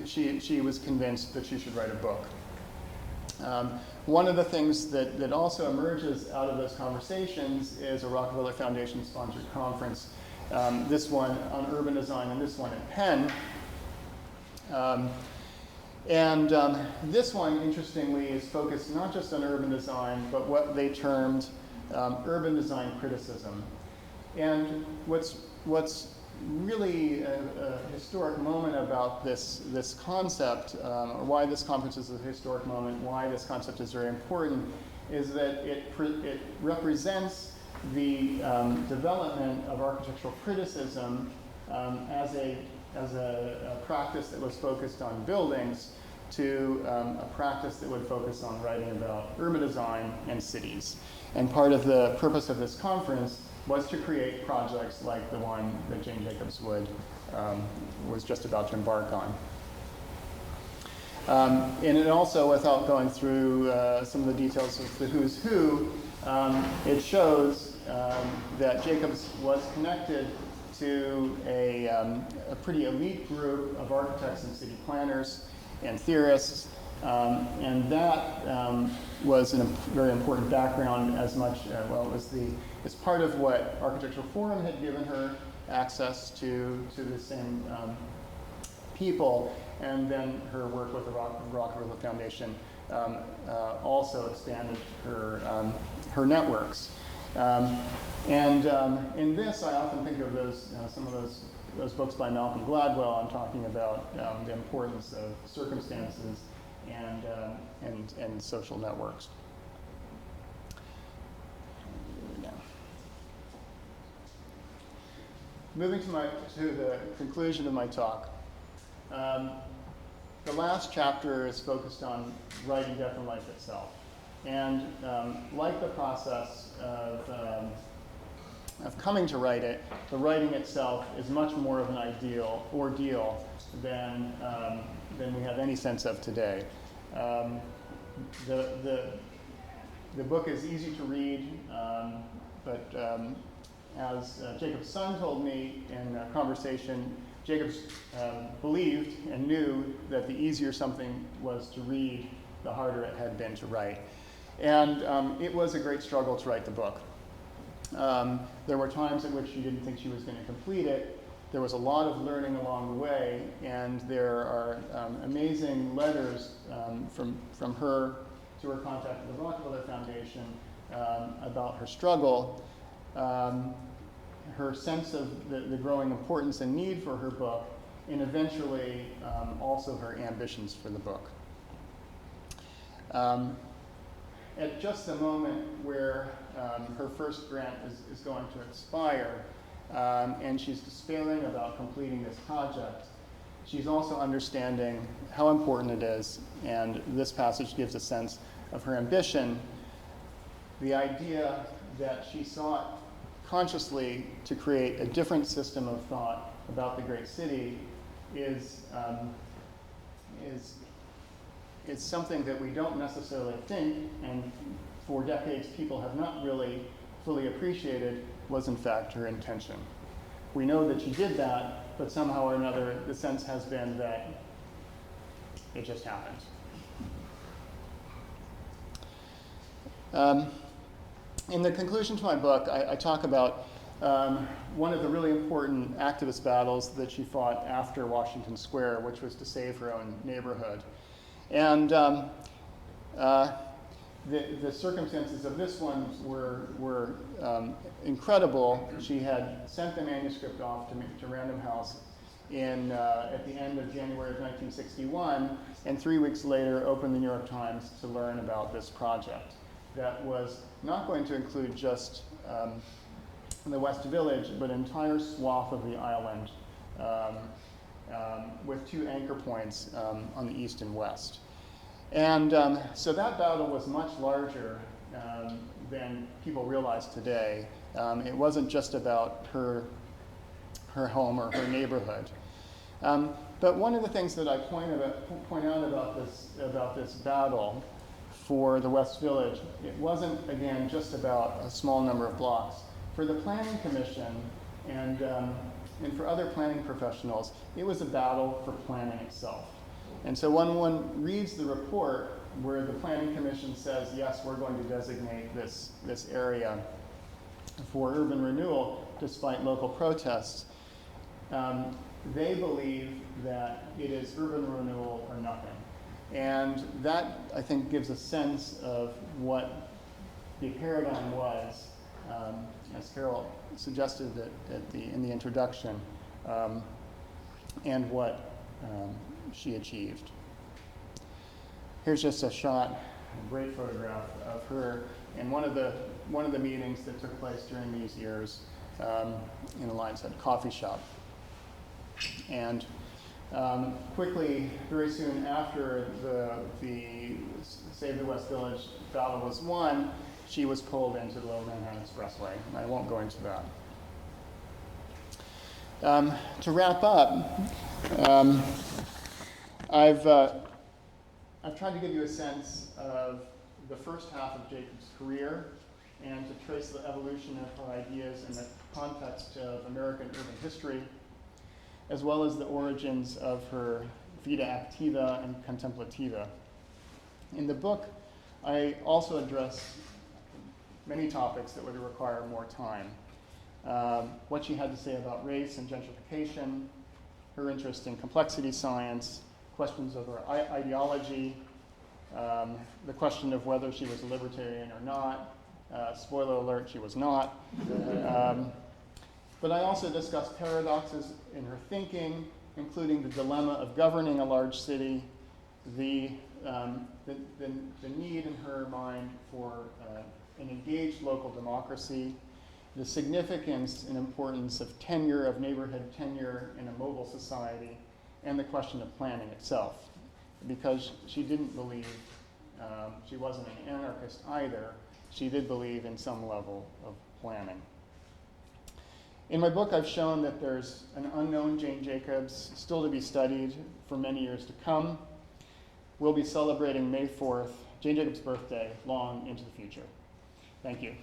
she was convinced that she should write a book. One of the things that also emerges out of those conversations is a Rockefeller Foundation-sponsored conference, this one on urban design and this one at Penn. This one, interestingly, is focused not just on urban design, but what they termed urban design criticism. And what's really a historic moment about this concept, or why this conference is a historic moment, why this concept is very important, is that it represents the development of architectural criticism as a practice that was focused on buildings to a practice that would focus on writing about urban design and cities. And part of the purpose of this conference was to create projects like the one that Jane Jacobs was just about to embark on. And it also, without going through some of the details of the who's who, it shows that Jacobs was connected to a pretty elite group of architects and city planners and theorists, and that was a very important background as much, it's part of what Architectural Forum had given her access to the same people, and then her work with the Rockefeller Foundation also expanded her networks. In this, I often think of some of those books by Malcolm Gladwell. I'm talking about the importance of circumstances and social networks. moving to the conclusion of my talk. The last chapter is focused on writing Death and Life itself. And like the process of coming to write it, the writing itself is much more of an ordeal than we have any sense of today. The book is easy to read, but as Jacob's son told me in a conversation, Jacobs believed and knew that the easier something was to read, the harder it had been to write. And it was a great struggle to write the book. There were times in which she didn't think she was going to complete it. There was a lot of learning along the way, and there are amazing letters from her to her contact with the Rockefeller Foundation about her struggle, her sense of the growing importance and need for her book, and eventually also her ambitions for the book. At just the moment where her first grant is going to expire, and she's despairing about completing this project, she's also understanding how important it is, and this passage gives a sense of her ambition. The idea that she sought consciously to create a different system of thought about the great city is something that we don't necessarily think, and for decades people have not really fully appreciated, was in fact her intention. We know that she did that, but somehow or another the sense has been that it just happened. In the conclusion to my book, I talk about one of the really important activist battles that she fought after Washington Square, which was to save her own neighborhood. And the circumstances of this one were incredible. She had sent the manuscript off to Random House at the end of January of 1961, and 3 weeks later opened the New York Times to learn about this project that was not going to include just the West Village, but an entire swath of the island with 2 anchor points on the east and west. And so that battle was much larger than people realize today. It wasn't just about her home or her neighborhood. But one of the things that I point out about this battle for the West Village, it wasn't, again, just about a small number of blocks. For the Planning Commission and for other planning professionals, it was a battle for planning itself. And so when one reads the report where the Planning Commission says, yes, we're going to designate this area for urban renewal, despite local protests, they believe that it is urban renewal or nothing. And that, I think, gives a sense of what the paradigm was, as Carol suggested in the introduction, and what she achieved. Here's just a shot, a great photograph of her in one of the meetings that took place during these years in a Lion's Head coffee shop. And quickly, very soon after the Save the West Village battle was won, she was pulled into the Lower Manhattan Expressway. And I won't go into that. To wrap up, I've tried to give you a sense of the first half of Jacob's career and to trace the evolution of her ideas in the context of American urban history, as well as the origins of her vita activa and contemplativa. In the book, I also address many topics that would require more time. What she had to say about race and gentrification, her interest in complexity science, questions of her ideology, the question of whether she was a libertarian or not. Spoiler alert, she was not. But I also discussed paradoxes in her thinking, including the dilemma of governing a large city, the need in her mind for an engaged local democracy, the significance and importance of tenure, of neighborhood tenure in a mobile society, and the question of planning itself. Because she didn't believe, she wasn't an anarchist either, she did believe in some level of planning. In my book, I've shown that there's an unknown Jane Jacobs still to be studied for many years to come. We'll be celebrating May 4th, Jane Jacobs' birthday, long into the future. Thank you.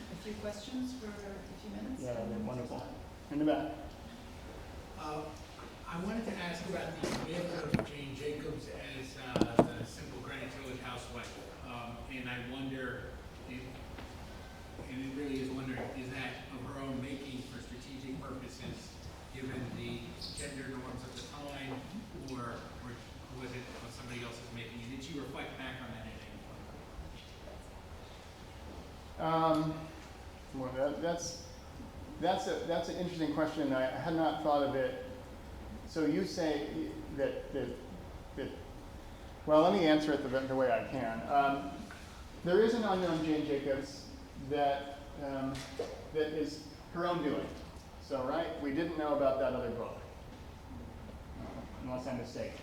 A few questions for a few minutes? Yeah, wonderful. In the back. I wanted to ask about the myth of Jane Jacobs as the simple Greenwich Village housewife. And I wonder if, and it really is wondering, is that of her own making for strategic purposes, given the gender norms of the time, or was it of somebody else's making? And did she reflect back on that at any point? Well, that's an interesting question. I had not thought of it. So you say that well, let me answer it the way I can. There is an unknown Jane Jacobs that is her own doing. So, right, we didn't know about that other book, unless I'm mistaken.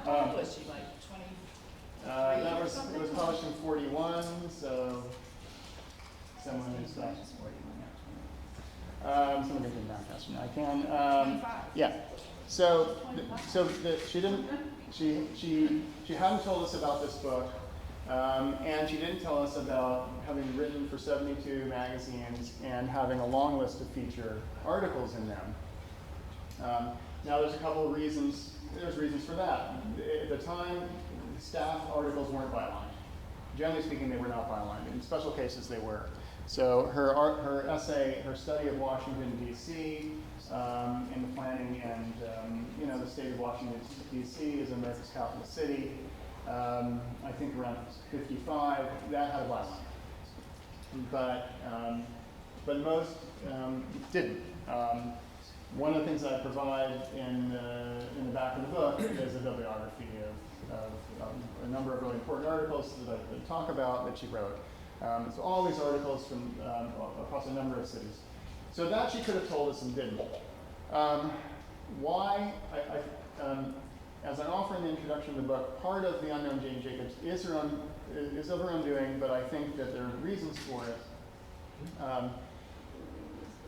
How old was she, like 20? It was published in 41, so someone who's someone can do math faster than I can. 25. Yeah. So she hadn't told us about this book, and she didn't tell us about having written for 72 magazines and having a long list of feature articles in them. Now, there's a couple of reasons. There's reasons for that. At the time, staff articles weren't bylined. Generally speaking, they were not bylined. In special cases, they were. So her essay, her study of Washington, D.C., and the planning and the state of Washington, D.C. is America's capital city. I think around 55, that had a byline. But most didn't. One of the things I provide in the back of the book is a bibliography of a number of really important articles that I talk about that she wrote. So all these articles from across a number of cities. So that she could have told us and didn't. Why? As I offer in the introduction of the book, part of the unknown Jane Jacobs is of her own doing, but I think that there are reasons for it.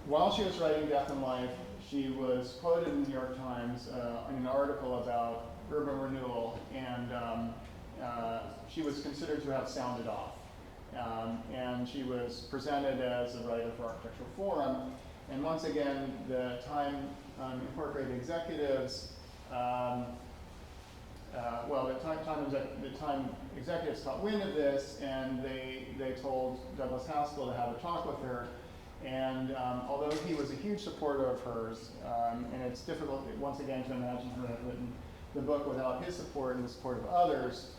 While she was writing Death and Life, she was quoted in the New York Times in an article about urban renewal, and she was considered to have sounded off. And she was presented as a writer for Architectural Forum, and once again, the Time Incorporated executives, the Time executives caught wind of this, and they told Douglas Haskell to have a talk with her. And although he was a huge supporter of hers, and it's difficult once again to imagine her have written the book without his support and the support of others,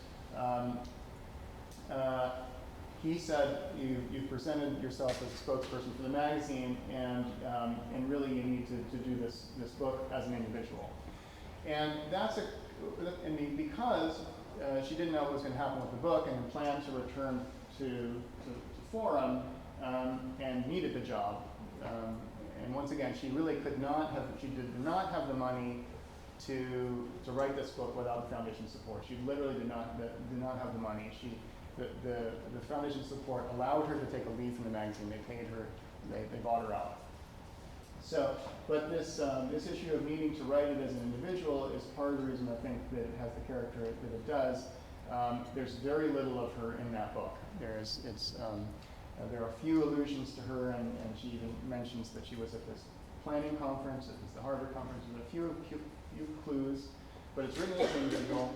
he said, you presented yourself as a spokesperson for the magazine, and really you need to do this book as an individual. And because she didn't know what was going to happen with the book and planned to return to Forum and needed the job. And once again, she really did not have the money to write this book without the foundation support. She literally did not have the money. The foundation support allowed her to take a leave from the magazine. They paid her, they bought her out. So, but this issue of needing to write it as an individual is part of the reason I think that it has the character that it does. There's very little of her in that book. There are a few allusions to her, and she even mentions that she was at this planning conference, it was the Harvard conference, with a few clues, but it's written as an individual.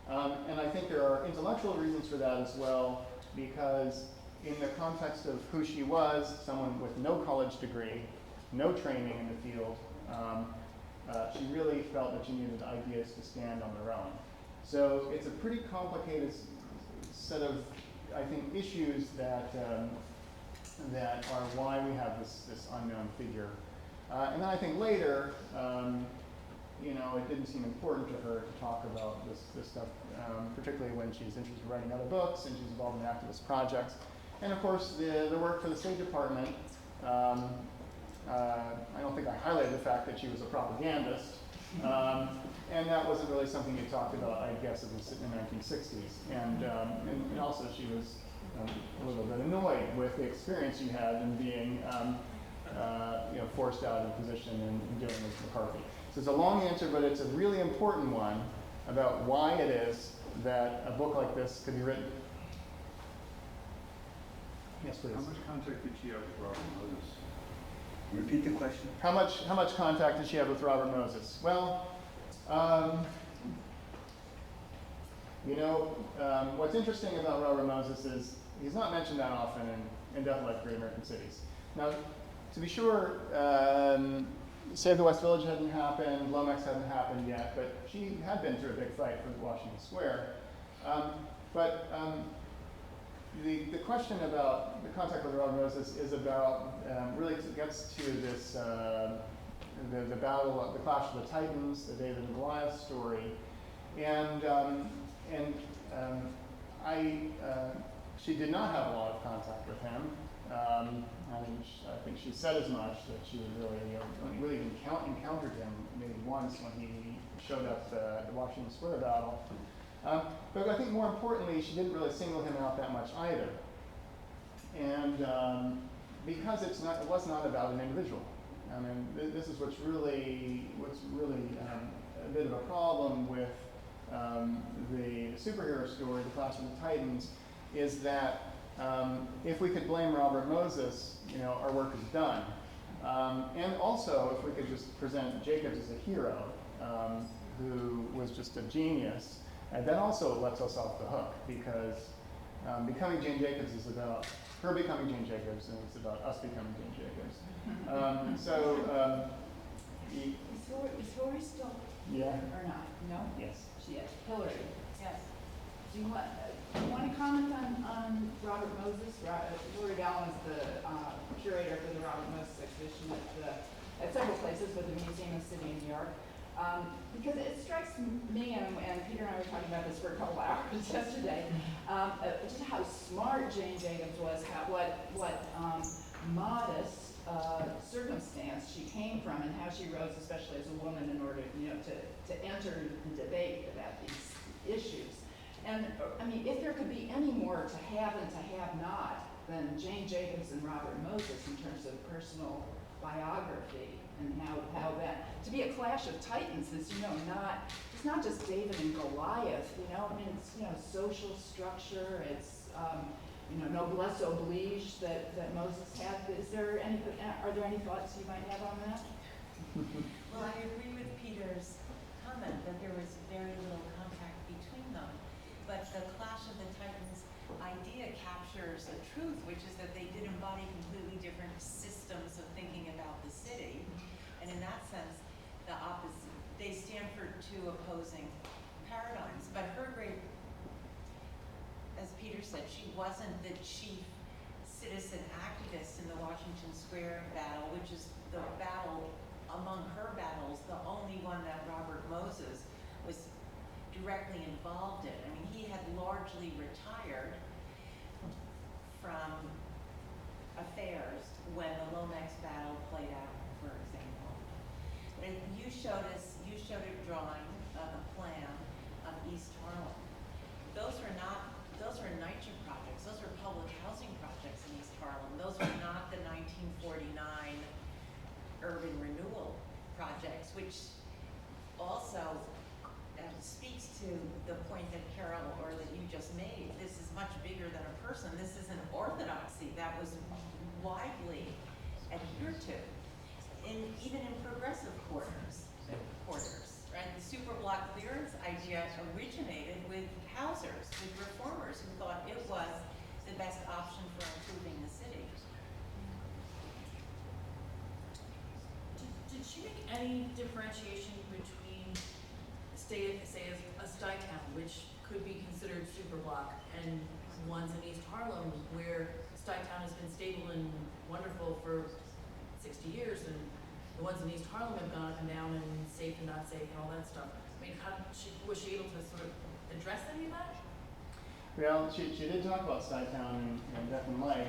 And I think there are intellectual reasons for that as well, because in the context of who she was, someone with no college degree, no training in the field, she really felt that she needed ideas to stand on their own. So it's a pretty complicated set of, I think, issues that are why we have this unknown figure. And then I think later, you know, it didn't seem important to her to talk about this stuff, particularly when she's interested in writing other books and she's involved in activist projects. And of course, the work for the State Department, I don't think I highlighted the fact that she was a propagandist. And that wasn't really something you talked about, I guess, in the 1960s. And also she was a little bit annoyed with the experience she had in being you know, forced out of a position and dealing with McCarthy. So it's a long answer, but it's a really important one about why it is that a book like this could be written. Yes, please. How much contact did she have with Robert Moses? Repeat the question. How much contact did she have with Robert Moses? Well, you know, what's interesting about Robert Moses is he's not mentioned that often in Death Life Great American Cities. Now, to be sure, Save the West Village hadn't happened, Lomax hadn't happened yet, but she had been through a big fight for Washington Square. The question about the contact with Robert Moses is about, really gets to this, the battle, the Clash of the Titans, the David and Goliath story. She did not have a lot of contact with him. I think she said as much, that she really encountered him maybe once when he showed up at the Washington Square battle. But I think more importantly, she didn't really single him out that much either. And because it was not about an individual. I mean, this is what's really a bit of a problem with the superhero story, The Clash of the Titans, is that if we could blame Robert Moses, you know, our work is done. And also, if we could just present Jacobs as a hero, who was just a genius, and that also lets us off the hook, because becoming Jane Jacobs is about her becoming Jane Jacobs, and it's about us becoming Jane Jacobs. Is Hillary still? Yeah. Or not? No? Yes. She is. Hillary. Yes. Do you want to comment on Robert Moses? Hillary Dallin is the curator for the Robert Moses exhibition at several places with the Museum of City in New York. Because it strikes me, and Peter and I were talking about this for a couple hours yesterday, just how smart Jane Jacobs was, what modest circumstance she came from, and how she rose, especially as a woman, in order, you know, to enter the debate about these issues. And I mean, if there could be any more to have and to have not than Jane Jacobs and Robert Moses in terms of personal biography, and how that, to be a clash of titans is, you know, it's not just David and Goliath, you know, I mean, it's, you know, social structure, it's, you know, noblesse oblige that Moses had. Are there any thoughts you might have on that? Well, I agree with Peter's comment that there was very little contact between them, but the Clash of the Titans idea captures a truth, which is that they did embody completely different systems of thinking about the city. And in that sense, they stand for two opposing paradigms. But her great, as Peter said, she wasn't the chief citizen activist in the Washington Square battle, which is the battle among her battles, the only one that Robert Moses was directly involved in. I mean, he had largely retired from affairs when the Lomax battle played out, for example. And you showed a drawing of a plan of East Harlem. Those were NYCHA projects. Those were public housing projects in East Harlem. Those were not the 1949 urban renewal projects, which also speaks to the point that Carol, or that you just made. This is much bigger than a person. This is an orthodoxy that was widely adhered to, even in progressive quarters, right? The super block clearance idea originated with housers, with reformers who thought it was the best option for improving the city. Did she make any differentiation between, say a Stuytown, which could be considered super block, and ones in East Harlem, where Stuytown has been stable and wonderful for 60 years, and the ones in East Harlem have gone up and down and safe and not safe and all that stuff. I mean, was she able to sort of address any of that? Well, she did talk about Stuytown and Death and Life,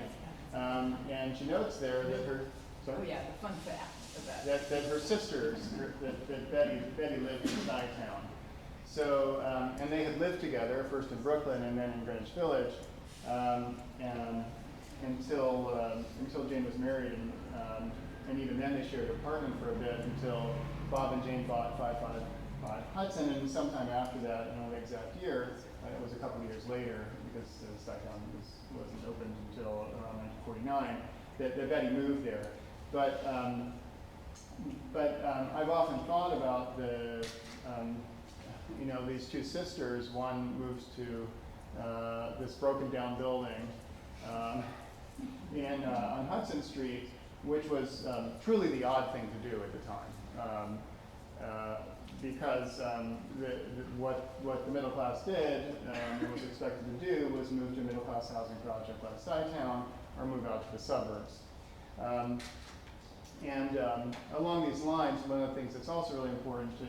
and she notes there that her, Oh sorry? yeah, the fun fact of that. That her sisters, that Betty lived in Stuytown. So, and they had lived together, first in Brooklyn and then in Greenwich Village, and until Jane was married, and even then they shared an apartment for a bit until Bob and Jane bought 555 Hudson, and sometime after that, I don't know the exact year, it was a couple of years later, because Stuytown wasn't opened until around 1949, that Betty moved there. But I've often thought about these two sisters. One moves to this broken down building on Hudson Street, which was truly the odd thing to do at the time, because what the middle class did and was expected to do was move to a middle class housing project like Stuytown or move out to the suburbs. Along these lines, one of the things that's also really important to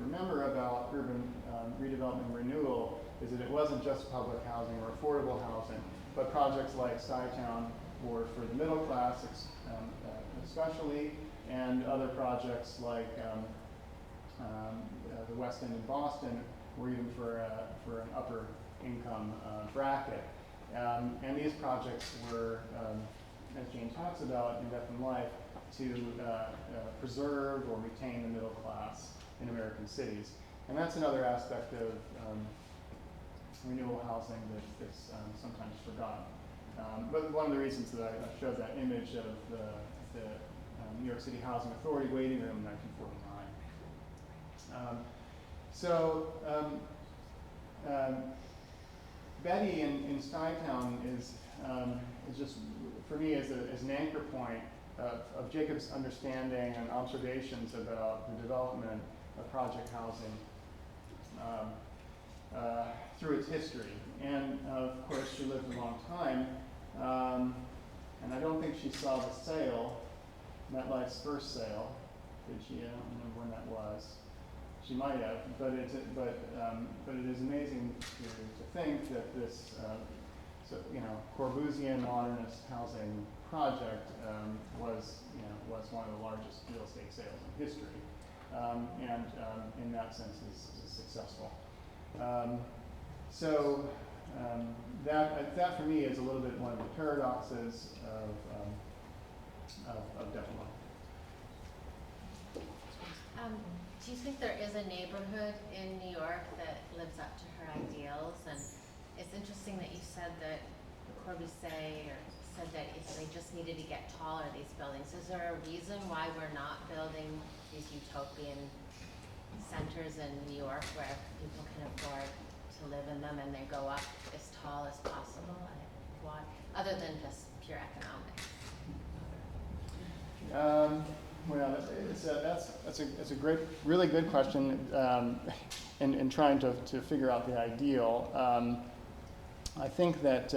remember about urban redevelopment and renewal is that it wasn't just public housing or affordable housing, but projects like Stuytown were for the middle class especially, and other projects like the West End in Boston were even for an upper income bracket. And these projects were, as Jane talks about in Death and Life, to preserve or retain the middle class in American cities. And that's another aspect of renewal housing that's sometimes forgotten. But one of the reasons that I showed that image of the New York City Housing Authority waiting room in 1949. Betty in Stuytown is just, for me, as an anchor point of Jacob's understanding and observations about the development of project housing through its history. And of course, she lived a long time, and I don't think she saw the sale, MetLife's first sale. Did she? I don't remember when that was. She might have, but it is amazing to think that this Corbusian modernist housing project was one of the largest real estate sales in history, and in that sense is successful. That for me is a little bit one of the paradoxes of Death and Life. Do you think there is a neighborhood in New York that lives up to her ideals? And it's interesting that you said that Corbusier said that if they just needed to get taller, these buildings. Is there a reason why we're not building these utopian centers in New York where people can afford to live in them and they go up as tall as possible? Why? Other than just pure economics. Well, that's a great, really good question in trying to figure out the ideal. I think that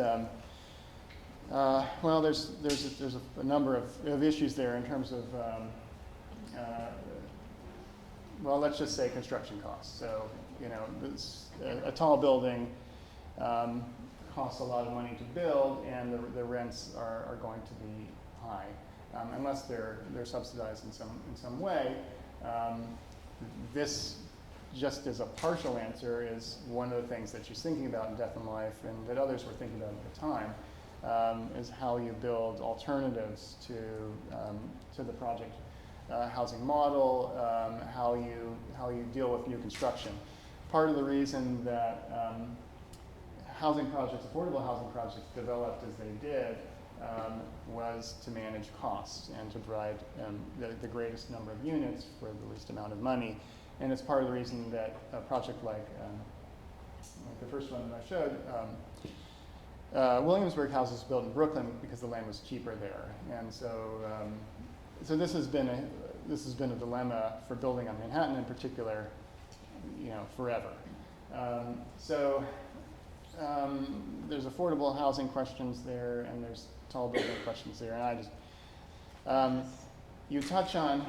there's a number of issues there in terms of let's just say construction costs. So a tall building costs a lot of money to build, and the rents are going to be high. Unless they're subsidized in some way. This, just as a partial answer, is one of the things that she's thinking about in Death and Life, and that others were thinking about at the time, is how you build alternatives to the project housing model, how you deal with new construction. Part of the reason that housing projects, affordable housing projects, developed as they did was to manage costs and to provide the greatest number of units for the least amount of money. And it's part of the reason that a project like the first one that I showed, Williamsburg House was built in Brooklyn because the land was cheaper there. And so this has been a dilemma for building on Manhattan in particular, forever. There's affordable housing questions there, and there's tall building questions there, and I just you touch on,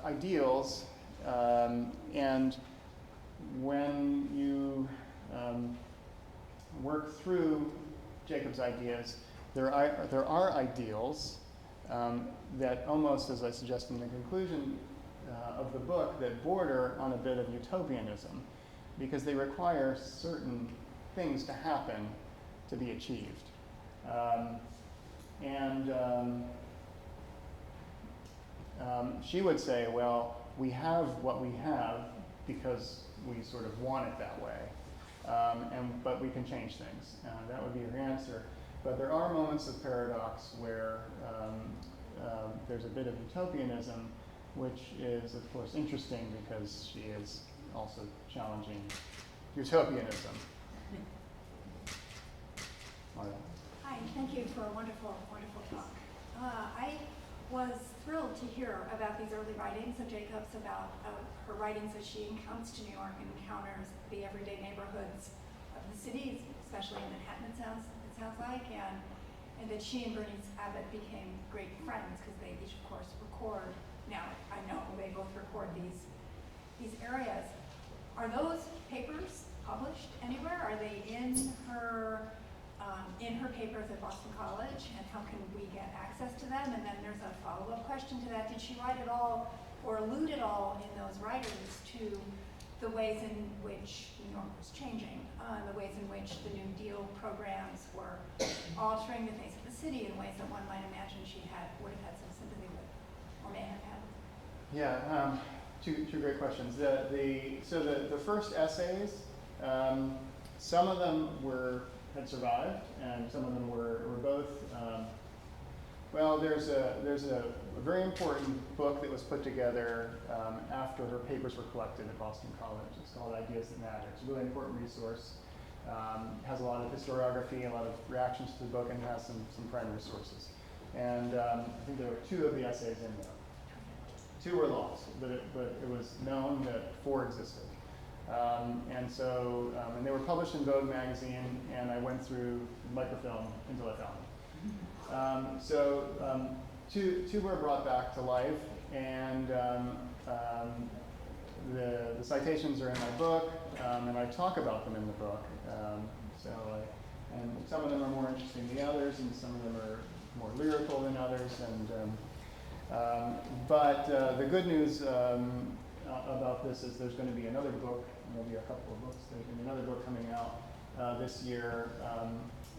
ideals, and when you work through Jacob's ideas, there are ideals that almost, as I suggest in the conclusion of the book, that border on a bit of utopianism, because they require certain things to happen to be achieved. She would say, well, we have what we have because we sort of want it that way, but we can change things. That would be her answer. But there are moments of paradox where there's a bit of utopianism, which is, of course, interesting because she is also challenging utopianism. Maria. Hi, thank you for a wonderful, wonderful talk. I was thrilled to hear about these early writings of Jacobs, about her writings as she comes to New York and encounters the everyday neighborhoods of the cities, especially in Manhattan, it sounds like, and that she and Bernice Abbott became great friends because they each, of course, record. Now, I know they both record these areas. Are those papers published anywhere? Are they in her papers at Boston College, and how can we get access to them? And then there's a follow-up question to that. Did she write at all or allude at all in those writings to the ways in which New York was changing, the ways in which the New Deal programs were altering the face of the city in ways that one might imagine she would have had some sympathy with, or may have had? Yeah, two great questions. So the first essays, some of them had survived, and some of them were both. Well, there's a very important book that was put together after her papers were collected at Boston College. It's called Ideas That Matter. It's a really important resource. Has a lot of historiography, a lot of reactions to the book, and has some primary sources. And I think there were 2 of the essays in there. 2 were lost, but it was known that 4 existed. And they were published in Vogue magazine, and I went through microfilm until I found them. Two were brought back to life, and the citations are in my book, and I talk about them in the book. And some of them are more interesting than the others, and some of them are more lyrical than others. But the good news about this is there's going to be another book. There'll be a couple of books. There's going to be another book coming out this year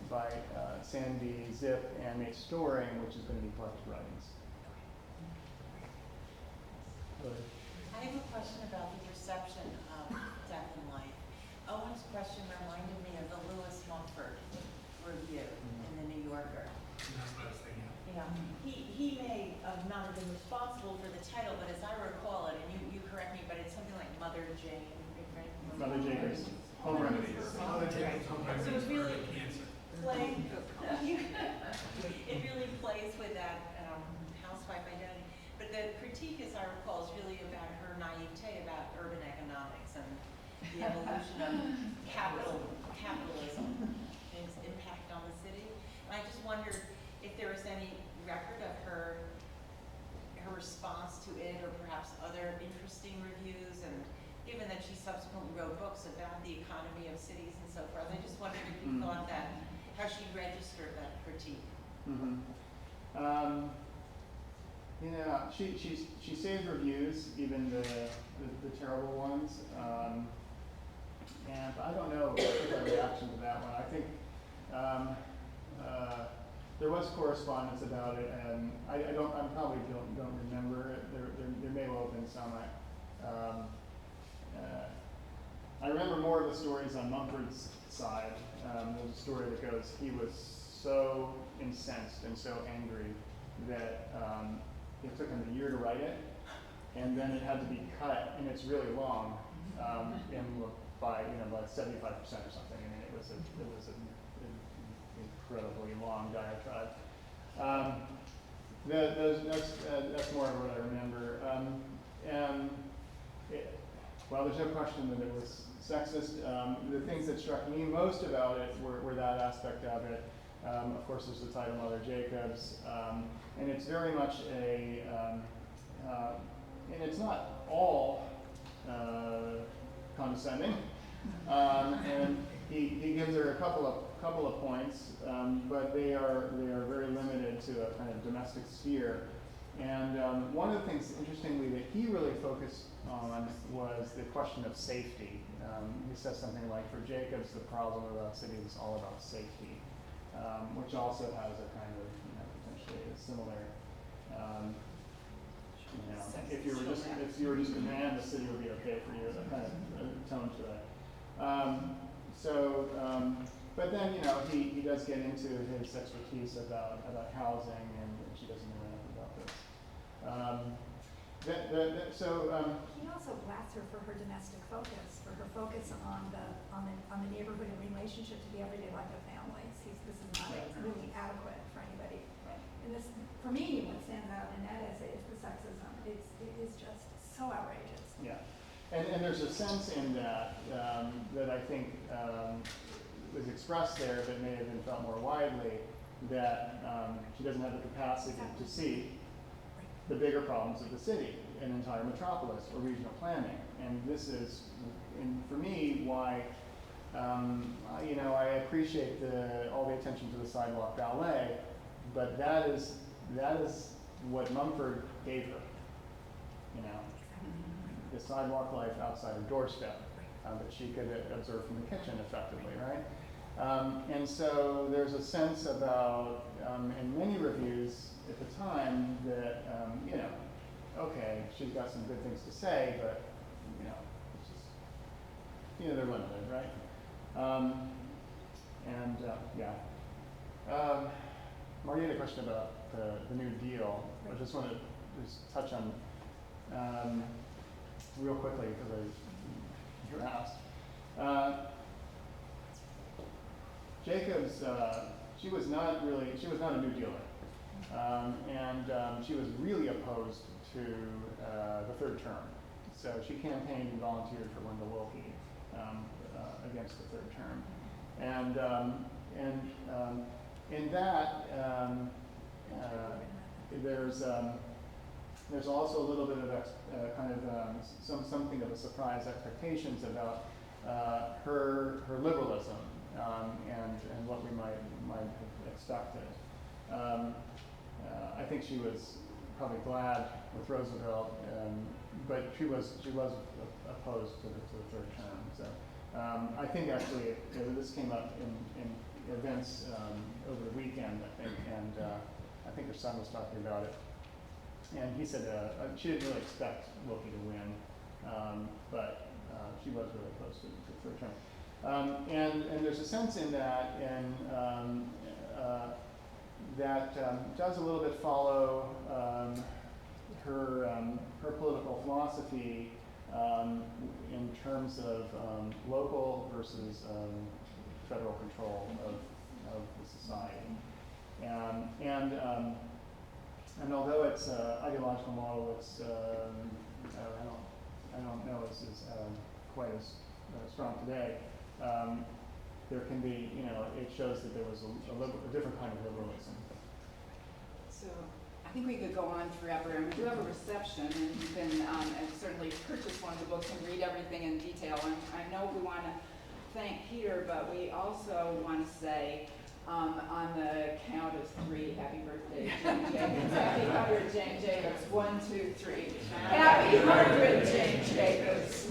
by Sandy Zip and Nate Storing, which is going to be collected writings. I have a question about the perception of death and life. Owen's question reminded me of the Lewis Mumford review in the New Yorker. That's what I was thinking. Yeah, he may not have been responsible for the title, but as I recall it, and you correct me, but it's something like Mother Jane, right? Mother Jane's Home Remedies. So it really plays with that housewife identity. But the critique, as I recall, is really about her naivete about urban economics and the evolution of capitalism and its impact on the city. And I just wondered if there was any record of her response to it, or perhaps other interesting reviews, and given that she subsequently wrote books about the economy of cities and so forth, I just wondered if you thought that, how she registered that critique. She saved reviews, even the terrible ones, and I don't know the reaction to that one. I think there was correspondence about it, and I probably don't remember it. There may well have been some. I remember more of the stories on Mumford's side. There's a story that goes, he was so incensed and so angry that it took him a year to write it, and then it had to be cut, and it's really long, by 75% or something. I mean, it was an incredibly long diatribe. That's more of what I remember. Well, there's no question that it was sexist. The things that struck me most about it were that aspect of it. Of course, there's the title Mother Jacobs, and it's very much and it's not all condescending. And he gives her a couple of points, but they are very limited to a kind of domestic sphere. And one of the things, interestingly, that he really focused on was the question of safety. He says something like, for Jacobs, the problem about cities is all about safety, which also has a kind of, potentially a similar, if you were just a man, the city would be okay for you, that kind of tone to it. But then, he does get into his expertise about housing, and she doesn't know enough about this. He also blasts her for her domestic focus, for her focus on the neighborhood and relationship to the everyday life of families. This is not really adequate for anybody. And this, for me, what stands out in that essay is the sexism. It is just so outrageous. Yeah, and there's a sense in that that I think was expressed there, but may have been felt more widely, that she doesn't have the capacity to see the bigger problems of the city, an entire metropolis, or regional planning. And this is, for me, why I appreciate all the attention to the sidewalk ballet, but that is what Mumford gave her. The sidewalk life outside her doorstep that she could observe from the kitchen effectively, right? And so there's a sense about, in many reviews at the time, that, okay, she's got some good things to say, but, it's just, they're limited, right? Marty had a question about the New Deal. I just want to touch on real quickly, because you were asked. Jacobs, she was not a New Dealer, and she was really opposed to the third term. So she campaigned and volunteered for Wendell Willkie against the third term, and in that there's also a little bit of something of a surprise expectations about her liberalism and what we might have expected. I think she was probably glad with Roosevelt, but she was opposed to the third term. So I think actually this came up in events over the weekend, I think, and I think her son was talking about it. And he said she didn't really expect Willkie to win, but she was really close to the third term. And there's a sense in that, that does a little bit follow her political philosophy in terms of local versus federal control of the society. And although it's an ideological model, it's I don't know is quite as strong today. There can be, it shows that there was a different kind of liberalism. So I think we could go on forever, and we do have a reception, and you can certainly purchase one of the books and read everything in detail. And I know we want to thank Peter, but we also want to say, on the count of 3, happy birthday, Jane Jacobs. Happy 100, Jane Jacobs. 1, 2, 3. Happy 100, Jane Jacobs.